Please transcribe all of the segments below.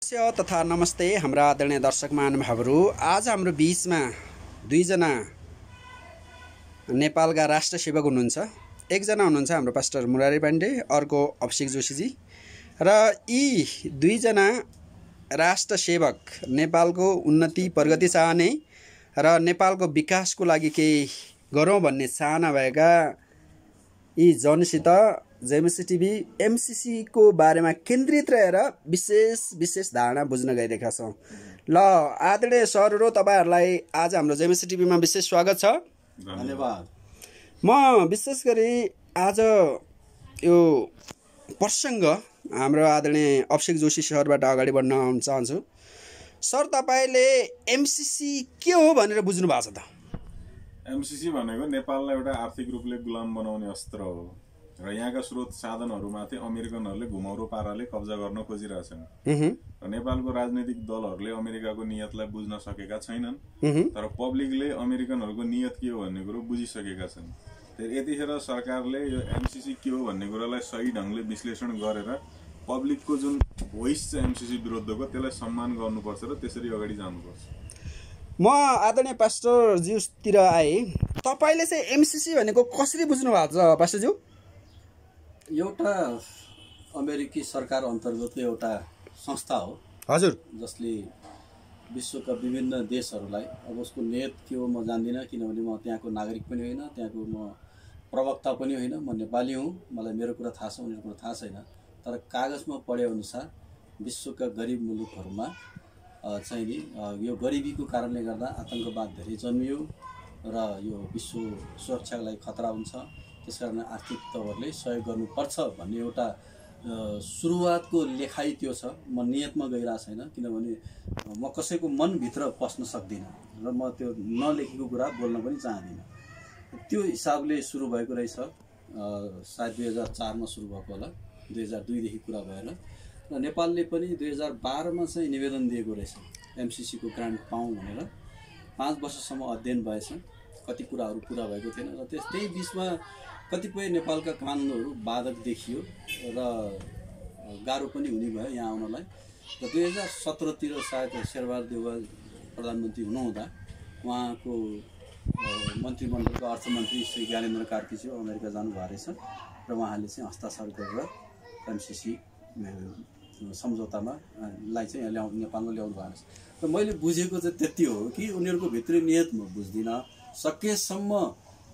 नमस्ते तथा नमस्ते हाम्रा आदरणीय दर्शक महानुभावहरू। आज हाम्रो बीचमा दुईजना नेपालका राष्ट्र सेवक हुनुहुन्छ। एकजना हुनुहुन्छ हाम्रो पास्टर मुरारी पाण्डे, अर्को अभिषेक जोशीजी। र यी दुईजना राष्ट्र सेवक नेपालको उन्नति प्रगति चाहने र नेपालको विकासको लागि केही गरौँ भन्ने चाहना भएका यी जनसित जेएमसी टिभी एमसीसी को बारेमा केन्द्रित रहेर विशेष धारणा बुझ्न गइरहेका छौँ। ल आदरणीय सरहरू, तपाईहरुलाई आज हाम्रो जेएमसी टिभीमा विशेष स्वागत छ। धन्यवाद। म विशेष गरी आज यो प्रसङ्ग हाम्रो आदरणीय अभिषेक जोशी सरबाट अगाडि बढ्न चाहन्छु। सर, तपाईले एमसीसी के हो भनेर बुझ्नु भएको छ त? एमसीसी भनेको नेपाललाई एउटा आर्थिक रूपले गुलाम बनाउने अस्त्र हो र यहाँका स्रोत साधनहरूमाथि अमेरिकनहरूले घुमाउरो पाराले कब्जा गर्न खोजिरहेछन्। र नेपालको राजनीतिक दलहरूले अमेरिकाको नियतलाई बुझ्न सकेका छैनन्, तर पब्लिकले अमेरिकनहरूको नियत के हो भन्ने कुरो बुझिसकेका छन्। यतिखेर सरकारले यो एमसीसी के हो भन्ने कुरालाई सही ढङ्गले विश्लेषण गरेर पब्लिकको जुन भोइस छ एमसीसी विरुद्धको त्यसलाई सम्मान गर्नुपर्छ र त्यसरी अगाडि जानुपर्छ। म आदरणीय पास्टरज्यूतिर आए, तपाईले चाहिँ एमसीसी भनेको कसरी बुझ्नु भएको छ पास्टरज्यू? एउटा अमेरिकी सरकार अन्तर्गत एउटा संस्था हो हजुर, जसले विश्वका विभिन्न देशहरूलाई, अब उसको नियत के हो म जान्दिनँ, किनभने म त्यहाँको नागरिक पनि होइन, त्यहाँको म प्रवक्ता पनि होइन। म नेपाली हुँ, मलाई मेरो कुरा थाहा छ, उनीहरूको कुरा थाहा छैन। तर कागजमा पढे अनुसार विश्वका गरिब मुलुकहरूमा चाहिँ नि यो गरिबीको कारणले गर्दा आतंकवाद धेरै जन्मियो र यो विश्व सुरक्षाको लागि खतरा हुन्छ। त्यसकारण आर्थिक तवरले सहयोग गर्नुपर्छ भन्ने एउटा सुरुवातको लेखाइ त्यो छ। म नियतमा गइरहेको छैन, किनभने म कसैको मनभित्र पस्न सक्दिनँ र म त्यो नलेखेको कुरा बोल्न पनि चाहदिनँ। त्यो हिसाबले सुरु भएको रहेछ। सायद 2004 मा सुरु भएको होला, 2002 देखि कुरा भएर। र नेपालले पनि 2012 मा चाहिँ निवेदन दिएको रहेछ एमसीसी को ग्रान्ट पाऊँ भनेर। 5 वर्षसम्म अध्ययन भएछ, कति कुराहरू पुरा भएको थिएन र त्यही बिचमा कतिपय नेपालका कानुनहरू बाधक देखियो र गाह्रो पनि हुने भयो यहाँ आउनलाई। र 2017 तिर सायद शेरबहादुर देउवा प्रधानमन्त्री हुनुहुँदा उहाँको मन्त्रीमण्डलको अर्थमन्त्री श्री ज्ञानेन्द्र कार्कीज्यू अमेरिका जानुभएको रहेछ र उहाँले चाहिँ हस्ताक्षर गरेर एमसीसी सम्झौतामा चाहिँ नेपालमा ल्याउनु भएको रहेछ। र मैले बुझेको चाहिँ त्यति हो कि उनीहरूको भित्री नियत म बुझ्दिनँ। सकेसम्म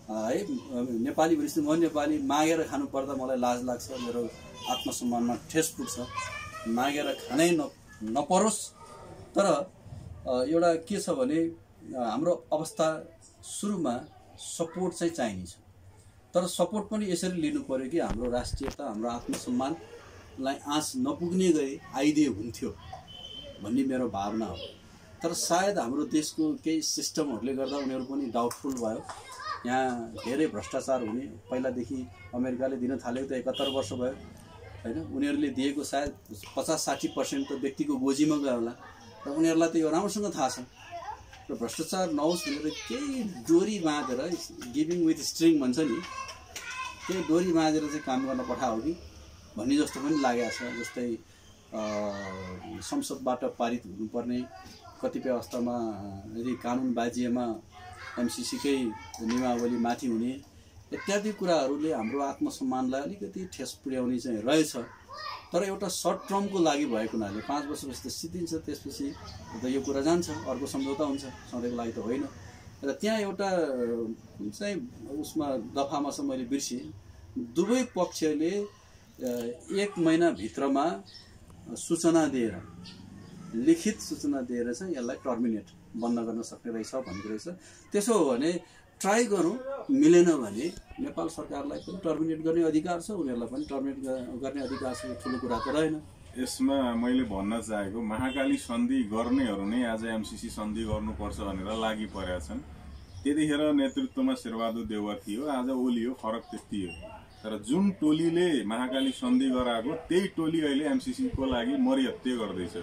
है नेपाली भनेपछि म नेपाली, मागेर खानु पर्दा मलाई लाज लाग्छ, मेरो आत्मसम्मानमा ठेस पुग्छ। मागेर खानै नपरोस्। तर एउटा के छ भने हाम्रो अवस्था सुरुमा सपोर्ट चाहिँ चाहिन्छ, तर सपोर्ट पनि यसरी लिनु पर्यो कि हाम्रो राष्ट्रियता, हाम्रो आत्मसम्मानलाई आँच नपुग्ने गरी आइदिए हुन्थ्यो भन्ने मेरो भावना हो। तर सायद हाम्रो देशको केही सिस्टमहरूले गर्दा उनीहरू पनि डाउटफुल भयो। यहाँ धेरै भ्रष्टाचार हुने, पहिलादेखि अमेरिकाले दिन थालेको त 71 वर्ष भयो हैन। उनीहरूले दिएको सायद 50-60% त व्यक्तिको गोजीमा गयो होला र उनीहरूलाई त यो राम्रोसँग थाहा छ। र भ्रष्टाचार नहोस् भनेर केही डोरी बाँधेर, गिभिङ विथ स्ट्रिङ भन्छ नि, केही डोरी बाँधेर चाहिँ काम गर्न पठायो कि भन्ने जस्तो पनि लागेको छ। जस्तै संसदबाट पारित हुनुपर्ने कतिपय अवस्थामा यदि कानुन बाजिएमा एमसीसीकै नियमावली माथि हुने इत्यादि कुराहरूले हाम्रो आत्मसम्मानलाई अलिकति ठेस पुर्याउने चाहिँ रहेछ। तर एउटा सर्ट टर्मको लागि भएको हुनाले 5 वर्षपछि त सिद्धिन्छ, त्यसपछि त यो कुरा जान्छ, अर्को सम्झौता हुन्छ, सधैँको लागि त होइन। र त्यहाँ एउटा चाहिँ उसमा दफामा चाहिँ मैले बिर्सेँ, दुवै पक्षले 1 महिनाभित्रमा सूचना दिएर, लिखित सूचना दिएर चाहिँ यसलाई टर्मिनेट बन्द गर्न सक्ने रहेछ भनेको रहेछ। त्यसो हो भने ट्राई गरौँ, मिलेन भने नेपाल सरकारलाई पनि टर्मिनेट गर्ने अधिकार छ, उनीहरूलाई पनि टर्मिनेट गर्ने अधिकार छ। ठुलो कुरा त रहेन। यसमा मैले भन्न चाहेको, महाकाली सन्धि गर्नेहरू नै आज एमसीसी सन्धि गर्नुपर्छ भनेर लागि परेका छन्। त्यतिखेर नेतृत्वमा शेरबहादुर देउवा थियो, आज ओलियो, फरक त्यति हो। तर जुन टोलीले महाकाली सन्धि गराएको त्यही टोली अहिले एमसीसी को लागि मरिहत्ते गर्दैछ।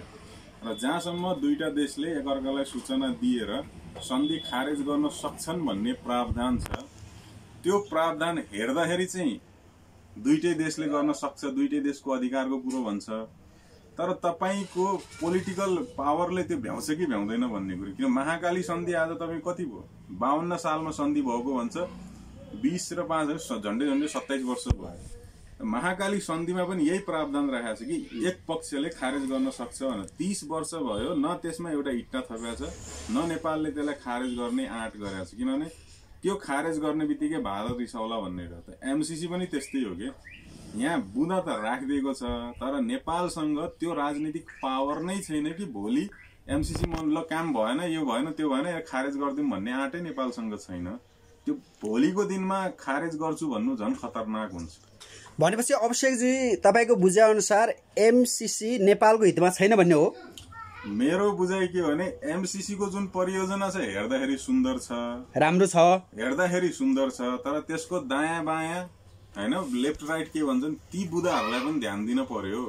र जहाँसम्म दुईटा देशले एकअर्कालाई सूचना दिएर सन्धि खारेज गर्न सक्छन् भन्ने प्रावधान छ, त्यो प्रावधान हेर्दाखेरि चाहिँ दुईटै देशले गर्न सक्छ, दुईटै देशको अधिकारको कुरो भन्छ। तर तपाईको पोलिटिकल पावरले त्यो भ्याउँछ कि भ्याउँदैन भन्ने कुरो। किन महाकाली सन्धि आज तपाईँ कति भयो, 52 सालमा सन्धि भएको भन्छ, 20 र 5 झन्डै 27 वर्ष भयो। महाकाली सन्धिमा पनि यही प्रावधान राखेको छ कि एक पक्षले खारेज गर्न सक्छ भनेर। 30 वर्ष भयो न त्यसमा एउटा इट्टा थपेको छ, न नेपालले त्यसलाई खारेज गर्ने आँट गरेको छ। किनभने त्यो खारेज गर्ने बित्तिकै भारत रिसाउला भन्ने र त एमसीसी पनि त्यस्तै हो कि यहाँ बुँदा त राखिदिएको छ, तर नेपालसँग त्यो राजनीतिक पावर नै छैन कि भोलि एमसीसी ल काम भएन, यो भएन, त्यो भएन, खारेज गरिदिउँ भन्ने आँटै नेपालसँग छैन। त्यो भोलिको दिनमा खारेज गर्छु भन्नु झन् खतरनाक हुन्छ। भनेपछि अभिषेकजी तपाईँको बुझाइअनुसार एमसीसी नेपालको हितमा छैन भन्ने हो? मेरो बुझाइ के हो भने एमसीसी को जुन परियोजना छ हेर्दाखेरि सुन्दर छ, राम्रो छ, हेर्दाखेरि सुन्दर छ, तर त्यसको दायाँ बायाँ हैन लेफ्ट राइट के भन्छन् ती बुदाहरूलाई पनि ध्यान दिन पर्यो।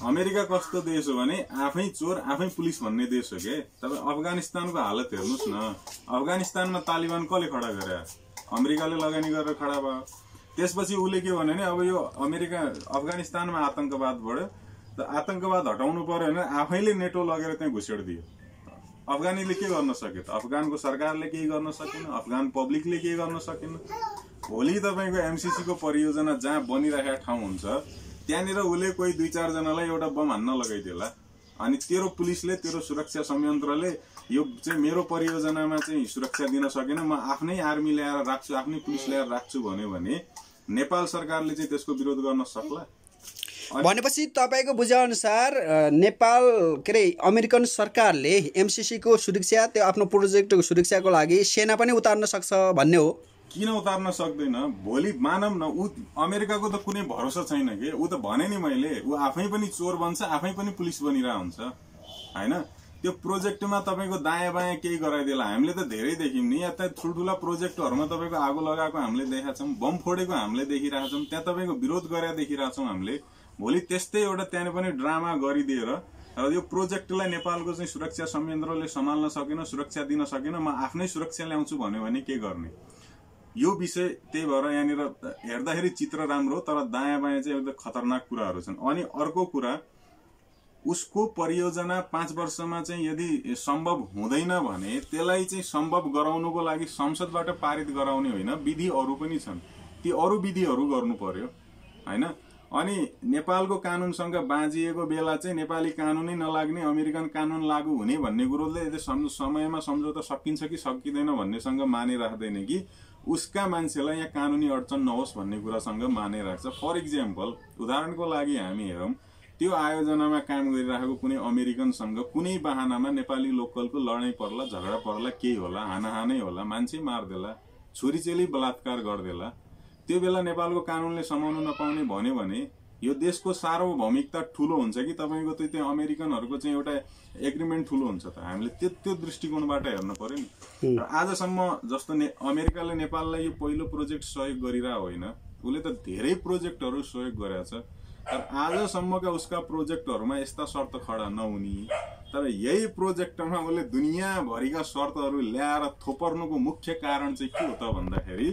अमेरिका कस्तो देश हो भने आफै चोर आफै पुलिस भन्ने देश हो के। तपाईँ अफगानिस्तानको हालत हेर्नुहोस् न, अफगानिस्तानमा तालिबान कसले खडा गरे? अमेरिकाले लगानी गरेर खडा भयो। त्यसपछि उसले के भन्यो भने अब यो अमेरिका अफगानिस्तानमा आतंकवाद बढ्यो, त आतंकवाद हटाउनु पर्यो भने आफैले नेटो लगेर त्यहाँ घुसेडिदियो। अफगानीले के गर्न सक्यो त? अफगानको सरकारले केही गर्न सकेन, अफगान पब्लिकले केही गर्न सकेन। भोलि तपाईँको एमसीसी को परियोजना जहाँ बनिरहेको ठाउँ हुन्छ त्यहाँनिर उसले कोही 2-4 जनालाई एउटा बम हान्न लगाइदिएला, अनि तेरो पुलिसले तेरो सुरक्षा संयन्त्रले यो चाहिँ मेरो परियोजनामा चाहिँ सुरक्षा दिन सकेन, म आफ्नै आर्मी ल्याएर राख्छु, आफ्नै पुलिस ल्याएर राख्छु भन्यो भने नेपाल सरकारले चाहिँ त्यसको विरोध गर्न सक्ला? भनेपछि तपाईँको बुझाइअनुसार नेपाल के अरे अमेरिकन सरकारले एमसीसी को सुरक्षा, त्यो आफ्नो प्रोजेक्टको सुरक्षाको लागि सेना पनि उतार्न सक्छ भन्ने हो? किन उतार्न सक्दैन? भोलि मानव न ऊ अमेरिकाको त कुनै भरोसा छैन के। ऊ त भने नि मैले, ऊ आफै पनि चोर बन्छ, आफै पनि पुलिस बनिरहेको हुन्छ हैन। त्यो प्रोजेक्टमा तपाईँको दायाँ बायाँ केही गराइदिएला। हामीले त धेरै देख्यौँ नि, यता ठुल्ठुला प्रोजेक्टहरूमा तपाईँको आगो लगाएको हामीले देखाएको छौँ, बम फोडेको हामीले देखिरहेको छौँ, त्यहाँ तपाईँको विरोध गरेर देखिरहेको छौँ हामीले। भोलि त्यस्तै एउटा त्यहाँ पनि ड्रामा गरिदिएर र यो प्रोजेक्टलाई नेपालको चाहिँ सुरक्षा संयन्त्रले सम्हाल्न सकेन, सुरक्षा दिन सकेन, म आफ्नै सुरक्षा ल्याउँछु भन्यो भने के गर्ने? यो विषय त्यही भएर यहाँनिर हेर्दाखेरि चित्र राम्रो, तर दायाँ बायाँ चाहिँ एकदम खतरनाक कुराहरू छन्। अनि अर्को कुरा, उसको परियोजना 5 वर्षमा चाहिँ यदि सम्भव हुँदैन भने त्यसलाई चाहिँ सम्भव गराउनुको लागि संसदबाट पारित गराउने होइन, विधि अरू पनि छन्, ती अरू विधिहरू गर्नु पर्यो हैन। अनि नेपालको कानुनसँग बाँझिएको बेला चाहिँ नेपाली कानुनै नलाग्ने, अमेरिकन कानुन लागू हुने भन्ने कुरोले समयमा सम्झौता सकिन्छ कि सकिँदैन भन्नेसँग मानिराख्दैन कि उसका मान्छेलाई यहाँ कानुनी अडचन नहोस् भन्ने कुरासँग मानिराख्छ। फर इक्जाम्पल, उदाहरणको लागि हामी हेरौँ, त्यो आयोजनामा काम गरिरहेको कुनै अमेरिकनसँग कुनै बहानामा नेपाली लोकलको लडाइँ पर्ला, झगडा पर्ला, केही होला, हानाहानै होला, मान्छे मार्देला, छोरीचेली बलात्कार गर्देला, त्यो बेला नेपालको कानुनले समाउन नपाउने भन्यो भने यो देशको सार्वभौमिकता ठुलो हुन्छ कि तपाईँको त्यो अमेरिकनहरूको चाहिँ एउटा एग्रिमेन्ट ठुलो हुन्छ त? हामीले त्यो दृष्टिकोणबाट हेर्नु पर्यो नि। र आजसम्म जस्तो अमेरिकाले नेपाललाई यो पहिलो प्रोजेक्ट सहयोग गरिरहेको होइन, उसले त धेरै प्रोजेक्टहरू सहयोग गरेको छ, तर आजसम्मका उसका प्रोजेक्टहरूमा यस्ता शर्त खडा नहुने, तर यही प्रोजेक्टमा उसले दुनियाँभरिका शर्तहरू ल्याएर थोपर्नुको मुख्य कारण चाहिँ के हो त भन्दाखेरि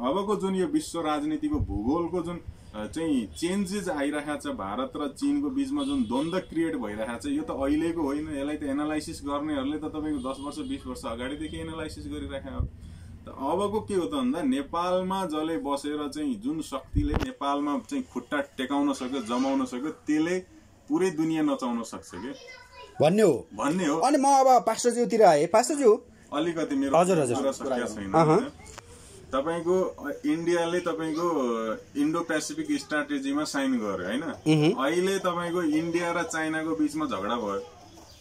अबको जुन यो विश्व राजनीतिको भूगोलको जुन चाहिँ चेन्जेस आइरहेको छ, भारत र चीनको बीचमा जुन द्वन्द्व क्रिएट भइरहेको छ, यो त अहिलेको होइन, यसलाई त एनालाइसिस गर्नेहरूले त तपाईँको 10 वर्ष 20 वर्ष अगाडिदेखि एनालाइसिस गरिरहेको हो। त अबको के हो त भन्दा नेपालमा जसले बसेर चाहिँ जुन शक्तिले नेपालमा चाहिँ खुट्टा टेकाउन सक्यो, जमाउन सक्यो, त्यसले पुरै दुनियाँ नचाउन सक्छ के भन्ने हो। अनि म अब पास्टरज्यूतिर आएँ। पास्टरज्यू अलिकति मेरो कुरा सकिया छैन। तपाईको इन्डियाले तपाईको इन्डो पेसिफिक स्ट्राटेजीमा साइन गर्यो हैन। अहिले तपाईको इन्डिया र चाइनाको बीचमा झगडा भयो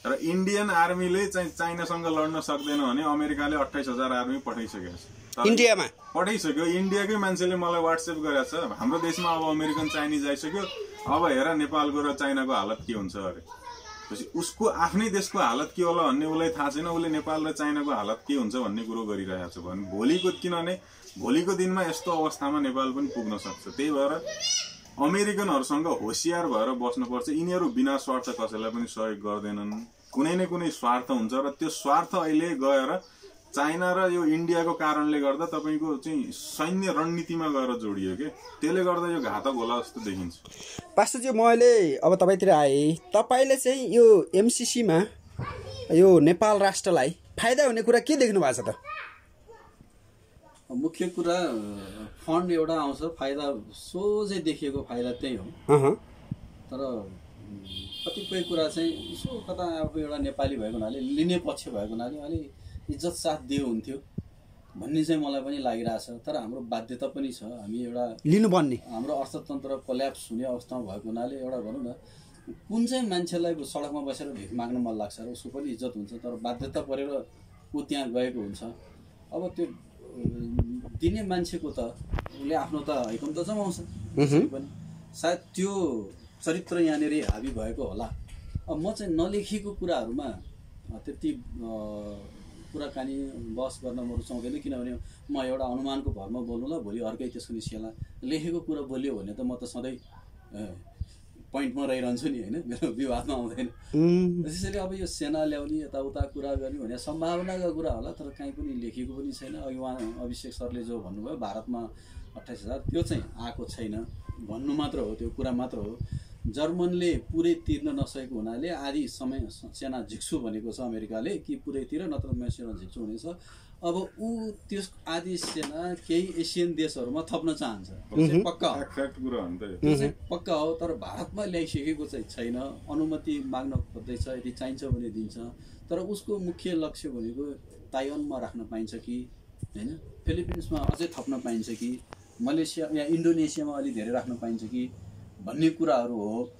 र इन्डियन आर्मीले चाहिँ चाइनासँग लड्न सक्दैन भने अमेरिकाले 28,000 आर्मी पठाइसकेको छ इन्डियामा, पठाइसक्यो। इन्डियाकै मान्छेले मलाई व्हाट्सएप गरेको छ, हाम्रो देशमा अब अमेरिकन चाइनिज आइसक्यो, अब हेर नेपालको र चाइनाको हालत के हुन्छ अरे। उसको आफ्नै देशको हालत के होला भन्ने उसलाई थाहा छैन, उसले नेपाल र चाइनाको हालत के हुन्छ भन्ने कुरो गरिरहेको छ भने किनभने भोलिको दिनमा यस्तो अवस्थामा नेपाल पनि पुग्न सक्छ। त्यही भएर अमेरिकनहरूसँग होसियार भएर बस्नुपर्छ। यिनीहरू बिना स्वार्थ कसैलाई पनि सहयोग गर्दैनन्, कुनै न कुनै स्वार्थ हुन्छ र त्यो स्वार्थ अहिले गएर चाइना र यो इन्डियाको कारणले गर्दा तपाईँको चाहिँ सैन्य रणनीतिमा गएर जोडियो के, त्यसले गर्दा यो घातक होला जस्तो देखिन्छ। पास्टरजी मैले अब तपाईँतिर आएँ, तपाईँले चाहिँ यो एमसिसीमा यो नेपाल राष्ट्रलाई फाइदा हुने कुरा के देख्नु भएको छ त? मुख्य कुरा फन्ड एउटा आउँछ, फाइदा सोझै देखिएको फाइदा त्यही हो। तर कतिपय कुरा चाहिँ यसो कता अब एउटा नेपाली भएको हुनाले, लिने पक्ष भएको हुनाले अलि इज्जत साथ दियो हुन्थ्यो भन्ने चाहिँ मलाई पनि लागिरहेछ। तर हाम्रो बाध्यता पनि छ, हामी एउटा लिनुपर्ने, हाम्रो अर्थतन्त्र कोल्याप्स हुने अवस्थामा भएको हुनाले एउटा भनौँ न, कुन चाहिँ मान्छेलाई सडकमा बसेर भिख माग्न मन लाग्छ र उसको पनि इज्जत हुन्छ, तर बाध्यता परेर ऊ त्यहाँ गएको हुन्छ। अब त्यो दिने मान्छेको त उसले आफ्नो त हैकम त जमाउँछ पनि, सायद त्यो चरित्र यहाँनिर हाबी भएको होला। अब म चाहिँ नलेखिएको कुराहरूमा त्यति कुराकानी बहस गर्न म रुचाउँदैन, किनभने म एउटा अनुमानको भरमा बोल्नु ल, भोलि अर्कै त्यसको निस्किएला। लेखेको कुरा बोल्यो भने त म त सधैँ पोइन्टमा रहिरहन्छु नि, होइन, मेरो विवादमा आउँदैन। त्यसैले अब यो सेना ल्याउने यताउता कुरा गर्ने भने सम्भावनाका कुरा होला, तर काहीँ पनि लेखेको पनि छैन। अघि उहाँ अभिषेक सरले जो भन्नुभयो भारतमा 28,000, त्यो चाहिँ आएको छैन भन्नु मात्र हो, त्यो कुरा मात्र हो। जर्मनले पुरै तिर्न नसकेको हुनाले आधी समय सेना झिक्छु भनेको छ अमेरिकाले, कि पुरै तिर नत्र म सेना झिक्छु भनेको छ। अब ऊ त्यस आधी सेना केही एसियन देशहरूमा थप्न चाहन्छ, पक्का पक्का हो। तर भारतमा ल्याइसकेको चाहिँ छैन, अनुमति माग्न खोज्दैछ, यदि चाहिन्छ भने दिन्छ। तर उसको मुख्य लक्ष्य भनेको ताइवानमा राख्न पाइन्छ कि होइन, फिलिपिन्समा अझै थप्न पाइन्छ कि, मलेसिया या इन्डोनेसियामा अलि धेरै राख्न पाइन्छ कि भन्ने कुराहरू हो।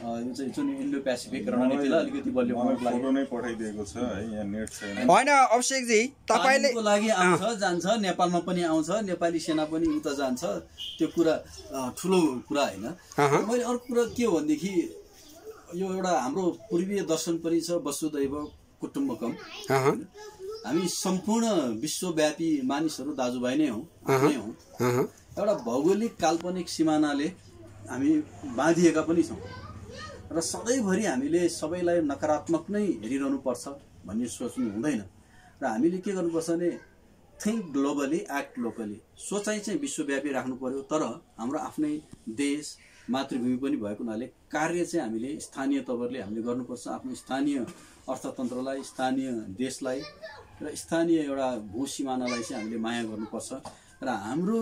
यो चाहिँ जुन इन्डो पेसिफिक रणनीतिलाई अलिकति बलियो फोटो नै पठाइदिएको छ है, यहाँ नेट छैन। हैन अभिषेकजी, तपाईले को लागि आउँछ जान्छ, नेपालमा पनि आउँछ, नेपाली सेना पनि उता जान्छ, त्यो कुरा ठुलो कुरा हैन। मैले अर्को कुरा के हो भनेदेखि यो एउटा हाम्रो पूर्वीय दर्शन पनि छ, वसुदैव कुटुम्बकम। हामी सम्पूर्ण विश्वव्यापी मानिसहरू दाजुभाइ नै हौँ, आफ्नै हौँ। एउटा भौगोलिक काल्पनिक सिमानाले हामी बाँधिएका पनि छौँ र सधैँभरि हामीले सबैलाई नकारात्मक नै हेरिरहनु पर्छ भन्ने सोच्नु हुँदैन। र हामीले के गर्नुपर्छ भने थिङ्क ग्लोबली एक्ट लोकली, सोचाइ चाहिँ विश्वव्यापी राख्नु पर्यो। तर हाम्रो आफ्नै देश मातृभूमि पनि भएको हुनाले कार्य चाहिँ हामीले स्थानीय तवरले हामीले गर्नुपर्छ। आफ्नो स्थानीय अर्थतन्त्रलाई, स्थानीय देशलाई र स्थानीय एउटा भू सिमानालाई चाहिँ हामीले माया गर्नुपर्छ। र हाम्रो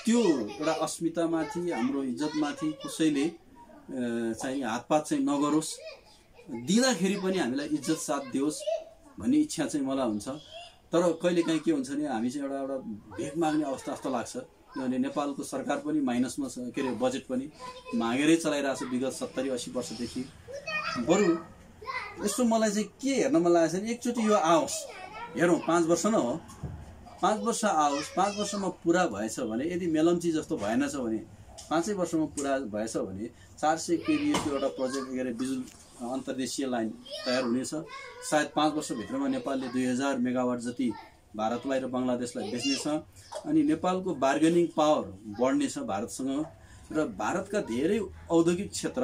त्यो एउटा अस्मितामाथि, हाम्रो इज्जतमाथि कसैले चाहिँ हातपात चाहिँ नगरोस्, दिँदाखेरि पनि हामीलाई इज्जत साथ दियोस् भन्ने इच्छा चाहिँ मलाई हुन्छ। तर कहिलेकाहीँ के हुन्छ भने हामी चाहिँ एउटा भेग माग्ने अवस्था जस्तो लाग्छ, किनभने नेपालको सरकार पनि माइनसमा छ, के अरे बजेट पनि मागेरै चलाइरहेको छ विगत 70-80 वर्षदेखि। बरु यसो मलाई चाहिँ के हेर्न मन लागेको छ भने एकचोटि यो आओस्, हेरौँ 5 वर्ष न हो, 5 वर्ष आओस्, 5 वर्षमा पुरा भएछ भने, यदि मेलम्ची जस्तो भएनछ भने 5 वर्षमा पुरा भएछ भने 400 केभीको एउटा प्रोजेक्ट के अरे बिजुली अन्तर्देशीय लाइन तयार हुनेछ। सायद 5 वर्षभित्रमा नेपालले 2000 मेगावाट जति भारतलाई र बङ्गलादेशलाई बेच्नेछ। अनि नेपालको बार्गेनिङ पावर बढ्नेछ भारतसँग, र भारतका धेरै औद्योगिक क्षेत्र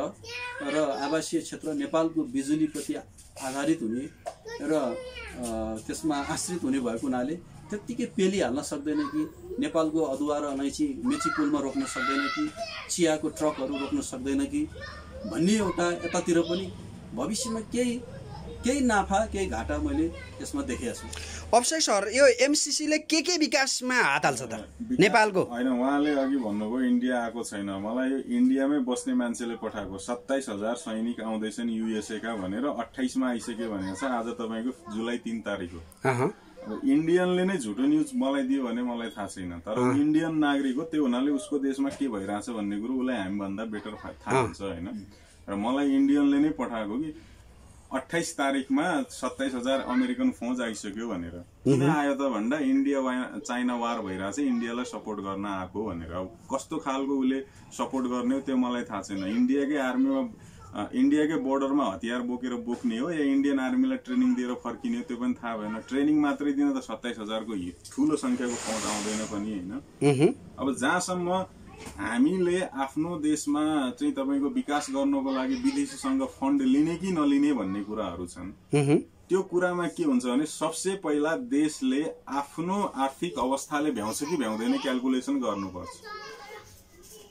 र आवासीय क्षेत्र नेपालको बिजुलीप्रति आधारित हुने र त्यसमा आश्रित हुने भएको हुनाले त्यत्तिकै पेली हाल्न सक्दैन कि, नेपालको अदुवा र अलैँची मेची पुलमा रोक्न सक्दैन कि, चियाको ट्रकहरू रोक्न सक्दैन कि भन्ने एउटा यतातिर पनि भविष्यमा केही नाफा केही घाटा मैले यसमा देखेको छु। अभिषेक सर, यो एमसिसीले के विकासमा हात हाल्छ त नेपालको? होइन, उहाँले अघि भन्नुभयो इन्डिया आएको छैन, मलाई यो इन्डियामै बस्ने मान्छेले पठाएको 27,000 सैनिक आउँदैछन् युएसए का भनेर 28 मा आइसक्यो भनेको छ। आज तपाईँको जुलाई 3 तारिक हो। अब इन्डियनले नै झुटो न्युज मलाई दियो भने मलाई थाहा छैन, तर इन्डियन नागरिक हो, त्यो हुनाले उसको देशमा के भइरहेछ भन्ने कुरो उसलाई हामीभन्दा बेटर थाहा हुन्छ होइन। र मलाई इन्डियनले नै पठाएको कि 28 तारिकमा 27,000 अमेरिकन फौज आइसक्यो भनेर। किन आयो त भन्दा इन्डिया चाइना वार भइरहेछ, इन्डियालाई सपोर्ट गर्न आएको भनेर। अब कस्तो खालको उसले सपोर्ट गर्ने हो त्यो मलाई थाहा छैन। इन्डियाकै आर्मीमा, इन्डियाकै बोर्डरमा हतियार बोकेर बोक्ने हो या इन्डियन आर्मीलाई ट्रेनिङ दिएर फर्किने हो त्यो पनि थाहा भएन। ट्रेनिङ मात्रै दिन त 27,000 को ठुलो संख्याको फौज आउँदैन पनि होइन। अब जहाँसम्म हामीले आफ्नो देशमा चाहिँ तपाईँको विकास गर्नको लागि विदेशीसँग फन्ड लिने कि नलिने भन्ने कुराहरू छन्। त्यो कुरामा के हुन्छ भने सबसे पहिला देशले आफ्नो आर्थिक अवस्थाले भ्याउँछ कि भ्याउँदैन क्याल्कुलेसन गर्नुपर्छ।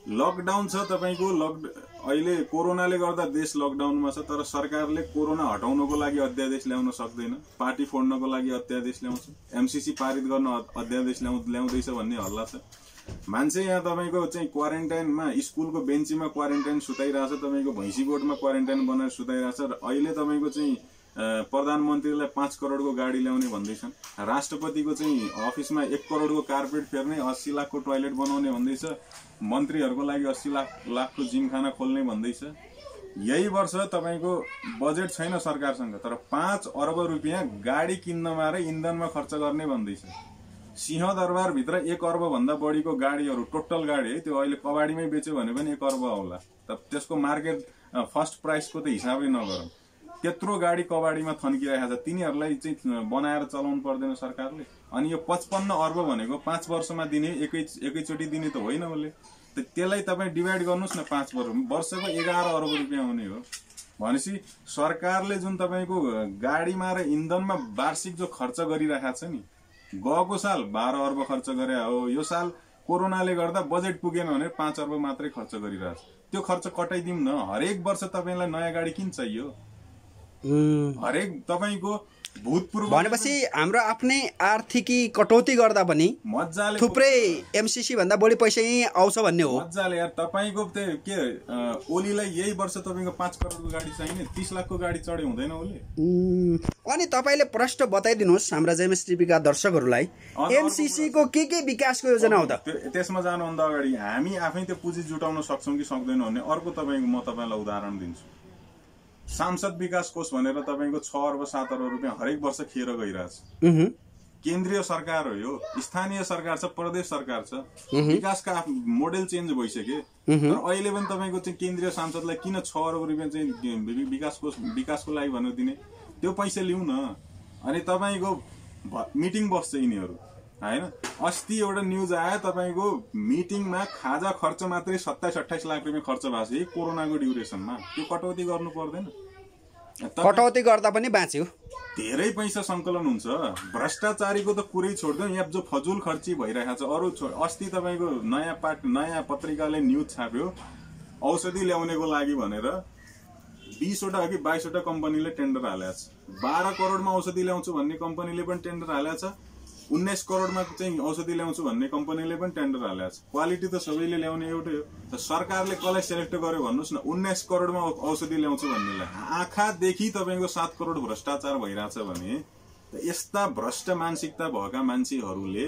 लकडाउन छ तपाईको, अहिले कोरोनाले गर्दा देश लकडाउनमा छ, तर सरकारले कोरोना हटाउनको लागि अध्यादेश ल्याउन सक्दैन, पार्टी फोड्नको लागि अध्यादेश ल्याउँछ, एमसीसी पारित गर्न अध्यादेश ल्याउँदैछ भन्ने हल्ला छ। मान्छे यहाँ तपाईको चाहिँ क्वारेन्टाइनमा स्कुलको बेन्चीमा क्वारेन्टाइन सुताइरहेछ, तपाईको भैँसीकोटमा क्वारेन्टाइन बनाएर सुताइरहेछ। र अहिले तपाईको चाहिँ प्रधानमन्त्रीलाई 5 करोडको गाडी ल्याउने भन्दैछन्, राष्ट्रपतिको चाहिँ अफिसमा 1 करोडको कार्पेट फेर्ने, 80 लाखको टोयलेट बनाउने भन्दैछ, मन्त्रीहरूको लागि 80 लाखको जिमखाना खोल्ने भन्दैछ। यही वर्ष तपाईको बजेट छैन सरकारसँग, तर 5 अर्ब रुपियाँ गाडी किन्नमा र इन्धनमा खर्च गर्ने भन्दैछ। सिंहदरबारभित्र 1 अर्ब भन्दा बढीको गाडीहरू, टोटल गाडी है, त्यो अहिले कबाडीमै बेच्यो भने पनि 1 अर्ब आउला। त त्यसको मार्केट फर्स्ट प्राइसको त हिसाबै नगरौँ, त्यत्रो गाडी कबाडीमा थन्किरहेको छ, तिनीहरूलाई चाहिँ बनाएर चलाउनु पर्दैन सरकारले। अनि यो 55 अर्ब भनेको 5 वर्षमा दिने, एकैचोटि दिने त होइन उसले। त्यसलाई तपाईँ डिभाइड गर्नुहोस् न, 5 वर्षको 11 अर्ब रुपियाँ हुने हो भनेपछि सरकारले जुन तपाईँको गाडीमा र इन्धनमा वार्षिक जो खर्च गरिरहेको छ नि, गएको साल 12 अर्ब खर्च गरे हो, यो साल कोरोनाले गर्दा बजेट पुगेन भने 5 अर्ब मात्रै खर्च गरिरहेछ। त्यो खर्च कटाइदिउँ न। हरेक वर्ष तपाईँलाई नयाँ गाडी किन चाहियो? हरेक तपाईको भूतपूर्व भनेपछि हाम्रो आफ्नै आर्थिकी कटौती गर्दा पनि मजाले थुप्रै एमसीसी भन्दा बढी पैसा यही आउँछ भन्ने हो। मजाले यार, तपाईको के ओलीलाई यही वर्ष तपाईको 5 करोडको गाडी चाहिने, 30 लाखको गाडी चढे हुँदैन ओली। अनि तपाईले प्रश्न बताइदिनुहोस् हाम्रा जेएमएस टिभीका दर्शकहरूलाई, एमसीसी को के विकासको योजना हो त? त्यसमा जानुभन्दा अगाडि हामी आफै त्यो पुँजी जुटाउन सक्छौं कि सक्दैनौँ भन्ने अर्को तपाईको म तपाईलाई उदाहरण दिन्छु। सांसद विकास कोष भनेर तपाईको 6 अर्ब 7 अर्ब रुपियाँ हरेक वर्ष खेर गइरहेछ। केन्द्रीय सरकार हो यो, स्थानीय सरकार छ, प्रदेश सरकार छ, विकासका मोडेल चेन्ज भइसके। तर अहिले पनि तपाईको चाहिँ केन्द्रीय सांसदलाई किन 6 अर्ब रुपियाँ चाहिँ विकासको लागि भनेर दिने? त्यो पैसा लिउँ न। अनि तपाईको मिटिङ बस्छ यिनीहरू हैन। अस्ति एउटा न्यूज आयो, तपाईको मिटिङमा खाजा खर्च मात्रै 27-28 लाख रुपियाँ खर्च भएको छ कोरोनाको ड्युरेसनमा। त्यो कटौती गर्नु पर्दैन? कटौती गर्दा पनि बाँच्यो। धेरै पैसा संकलन हुन्छ। भ्रष्टाचारीको त कुरै छोड्दिउँ, यहाँ जो फजुल खर्ची भइरहेको छ अरु। अस्ति तपाईको नयाँ पत्रिकाले न्यूज छाप्यो, औषधि ल्याउनेको लागि भनेर 20 वटा कि 22 वटा कम्पनीले टेन्डर हालेको छ। 12 करोडमा औषधि ल्याउँछु भन्ने कम्पनीले पनि टेन्डर हालेको छ, 19 करोडमा चाहिँ औषधि ल्याउँछु भन्ने कम्पनीले पनि टेन्डर हालेको छ। क्वालिटी त सबैले ल्याउने एउटै हो। त सरकारले कसलाई सेलेक्ट गर्यो भन्नुस् न? 19 करोडमा औषधि ल्याउँछु भन्नेलाई आँखादेखि तपाईको 7 करोड भ्रष्टाचार भइरहेछ भने यस्ता भ्रष्ट मानसिकता भएका मान्छेहरूले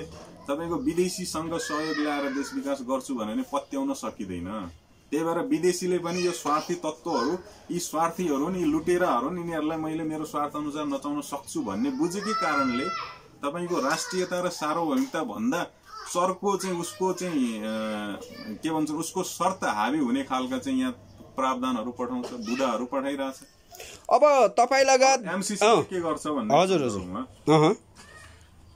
तपाईको विदेशीसँग सहयोग ल्याएर देश विकास गर्छु भने पत्याउन सकिँदैन। त्यही भएर विदेशीले पनि यो स्वार्थी तत्त्वहरू, यी स्वार्थीहरू नि लुटेराहरू, यिनीहरूलाई मैले मेरो स्वार्थ अनुसार नचाउन सक्छु भन्ने बुझेकै कारणले तपाईको राष्ट्रियता र सार्वभौमिकता भन्दा सरको चाहिँ उसको चाहिँ के भन्छ उसको शर्त हावी हुने खालका चाहिँ यहाँ प्रावधानहरू पठाउँछ, बुदाहरू पठाइरहेछ। अब तपाई लगायत एमसीसी के गर्छ भन्ने हजुर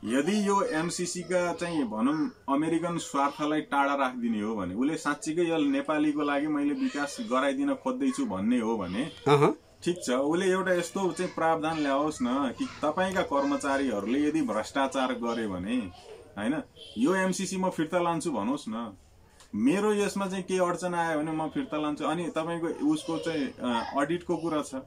यदि यो एमसीसी का चाहिँ भनौं अमेरिकन स्वार्थलाई टाढा राखिदिने हो भने, उसले साँच्चीकै यो नेपालीको लागि मैले विकास गराइदिन खोज्दैछु भन्ने हो भने ठीक छ, उसले एउटा यस्तो चाहिँ प्रावधान ल्याओस् न कि तपाईका कर्मचारीहरूले यदि भ्रष्टाचार गरे भने हैन, यो एमसीसी म फिर्ता लान्छु भनोस् न। मेरो यसमा चाहिँ के अडचन आयो भने म फिर्ता लान्छु। अनि तपाईको उसको चाहिँ अडिटको कुरा छ।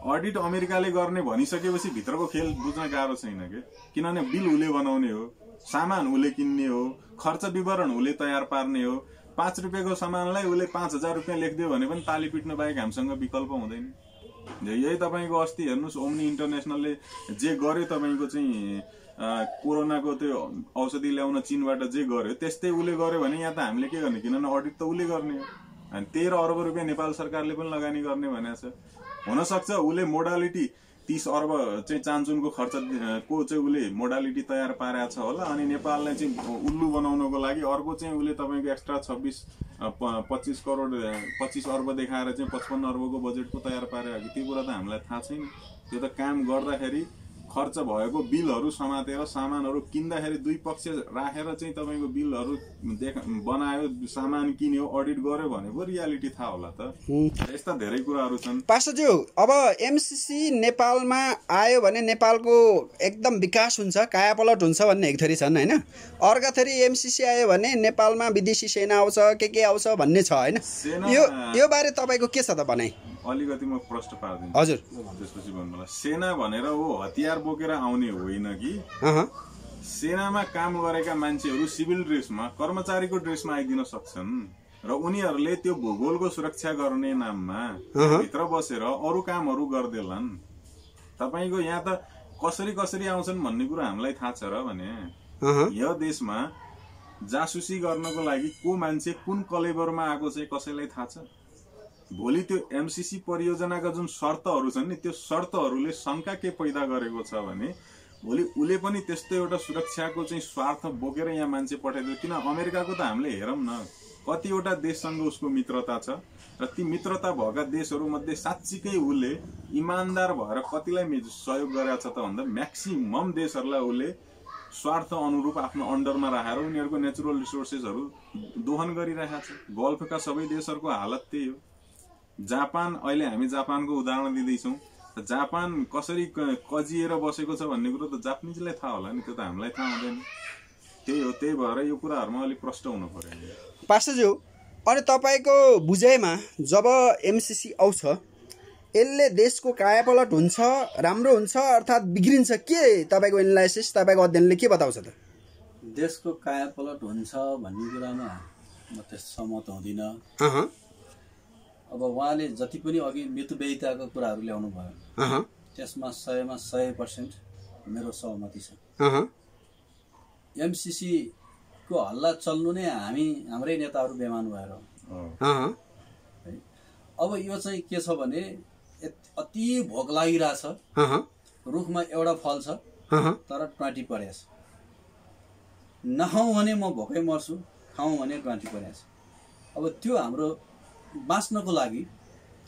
अडिट अमेरिकाले गर्ने भनिसकेपछि भित्रको खेल बुझ्न गाह्रो छैन के, किनभने बिल उसले बनाउने हो, सामान उसले किन्ने हो, खर्च विवरण उसले तयार पार्ने हो। 5 रुपियाँको सामानलाई उसले 5000 रुपियाँ लेखिदियो भने पनि ताली पिट्न बाहेक हामीसँग विकल्प हुँदैन। यही तपाईको अस्ति हेर्नुस् ओम्नी इन्टरनेसनलले जे गर्यो, तपाईको चाहिँ कोरोनाको त्यो औषधि ल्याउन चीनबाट जे गर्यो त्यस्तै उसले गर्यो भने यहाँ त हामीले के गर्ने, किनभने अडिट त उसले गर्ने हो। अनि 13 अर्ब रुपियाँ नेपाल सरकारले पनि लगानी गर्ने भनेको छ। हुन सक्छ उसले मोडालिटी 30 अर्ब चाहिँ चान्चुनको खर्च को चाहिँ उसले मोडालिटी तयार पारेको छ होला। अनि नेपाललाई चाहिँ उल्लु बनाउनको लागि अर्को चाहिँ उसले तपाईको एक्स्ट्रा 25 करोड 25 अर्ब देखाएर चाहिँ 55 अर्बको बजेटको तयार पारे हो कि त्यो कुरा त हामीलाई थाहा छैन। त्यो त काम गर्दाखेरि खर्च भएको बिलहरू समातेर सामानहरू किन्दाखेरि दुई पक्ष राखेर चाहिँ तपाईँको बिलहरू बनायो, सामान किन्यो, अडिट गर्यो भने पो रियालिटी थाहा होला त। यस्ता धेरै कुराहरू छन्। पास्टरज्यू, अब एमसीसी नेपालमा आयो भने नेपालको एकदम विकास हुन्छ, कायापलट हुन्छ भन्ने एक थरी छन् होइन। अर्का थरी एमसीसी आयो भने नेपालमा विदेशी सेना आउँछ, के आउँछ भन्ने छ होइन। यो बारे तपाईँको के छ त भनाइ? अलिकति म प्रश्न पार्दिन्छु। हजुर, त्यसपछि भन्नु होला। सेना भनेर हो हतियार बोकेर आउने होइन कि, सेनामा काम गरेका मान्छेहरू सिभिल ड्रेसमा, कर्मचारीको ड्रेसमा आइदिन सक्छन् र उनीहरूले त्यो भूगोलको सुरक्षा गर्ने नाममा भित्र बसेर अरू कामहरू गर्दैनन्। तपाईँको यहाँ त कसरी आउँछन् भन्ने कुरा हामीलाई थाहा छ र भने यो देशमा जासुसी गर्नको लागि को मान्छे कुन कलेबरमा आएको चाहिँ कसैलाई थाहा छ? भोलि त्यो एमसीसी परियोजनाका जुन शर्तहरू छन् नि, त्यो शर्तहरूले शंका के पैदा गरेको छ भने भोलि उसले पनि त्यस्तो एउटा सुरक्षाको चाहिँ स्वार्थ बोकेर यहाँ मान्छे पठाइदियो। किन अमेरिकाको त हामीले हेरौँ न, कतिवटा देशसँग उसको मित्रता छ र ती मित्रता भएका देशहरू मध्ये साँच्चीकै उसले इमान्दार भएर कतिलाई सहयोग गरेको छ त भन्दा म्याक्सिमम देशहरूलाई उसले स्वार्थ अनुरूप आफ्नो अन्डरमा राखेर उनीहरूको नेचुरल रिसोर्सेसहरू दोहन गरिरहेको छ। गल्फका सबै देशहरूको हालत त्यही हो। जापान, अहिले हामी जापानको उदाहरण दिँदैछौँ। जापान कसरी कजिएर बसेको छ भन्ने कुरो त जापानिजलाई थाहा होला नि, त्यो त हामीलाई थाहा हुँदैन। त्यही हो, त्यही भएर यो कुराहरूमा अलिक प्रष्ट हुनु पर्यो। पास्टरज्यू, अनि तपाईँको बुझाइमा जब एमसीसी आउँछ यसले देशको कायापलट हुन्छ, राम्रो हुन्छ अर्थात् बिग्रिन्छ, के तपाईँको एनालाइसिस, तपाईँको अध्ययनले के बताउँछ त? देशको कायापलट हुन्छ भन्ने कुरामा म त्यस सहमत हुँदिनँ। अब उहाँले जति पनि अघि मितव्ययिताको कुराहरू ल्याउनु भयो त्यसमा 100मा 100% मेरो सहमति छ। एमसीसी को हल्ला चल्नु नै हाम्रै नेताहरू बेमान भएर है। अब यो चाहिँ के छ भने अति भोक लागिरहेछ, रुखमा एउटा फल छ तर ट्वाटी परेछ। नखाउँ भने म भोकै मर्छु, खाउँ भने ट्वाटी परेछ। अब त्यो हाम्रो बाँच्नको लागि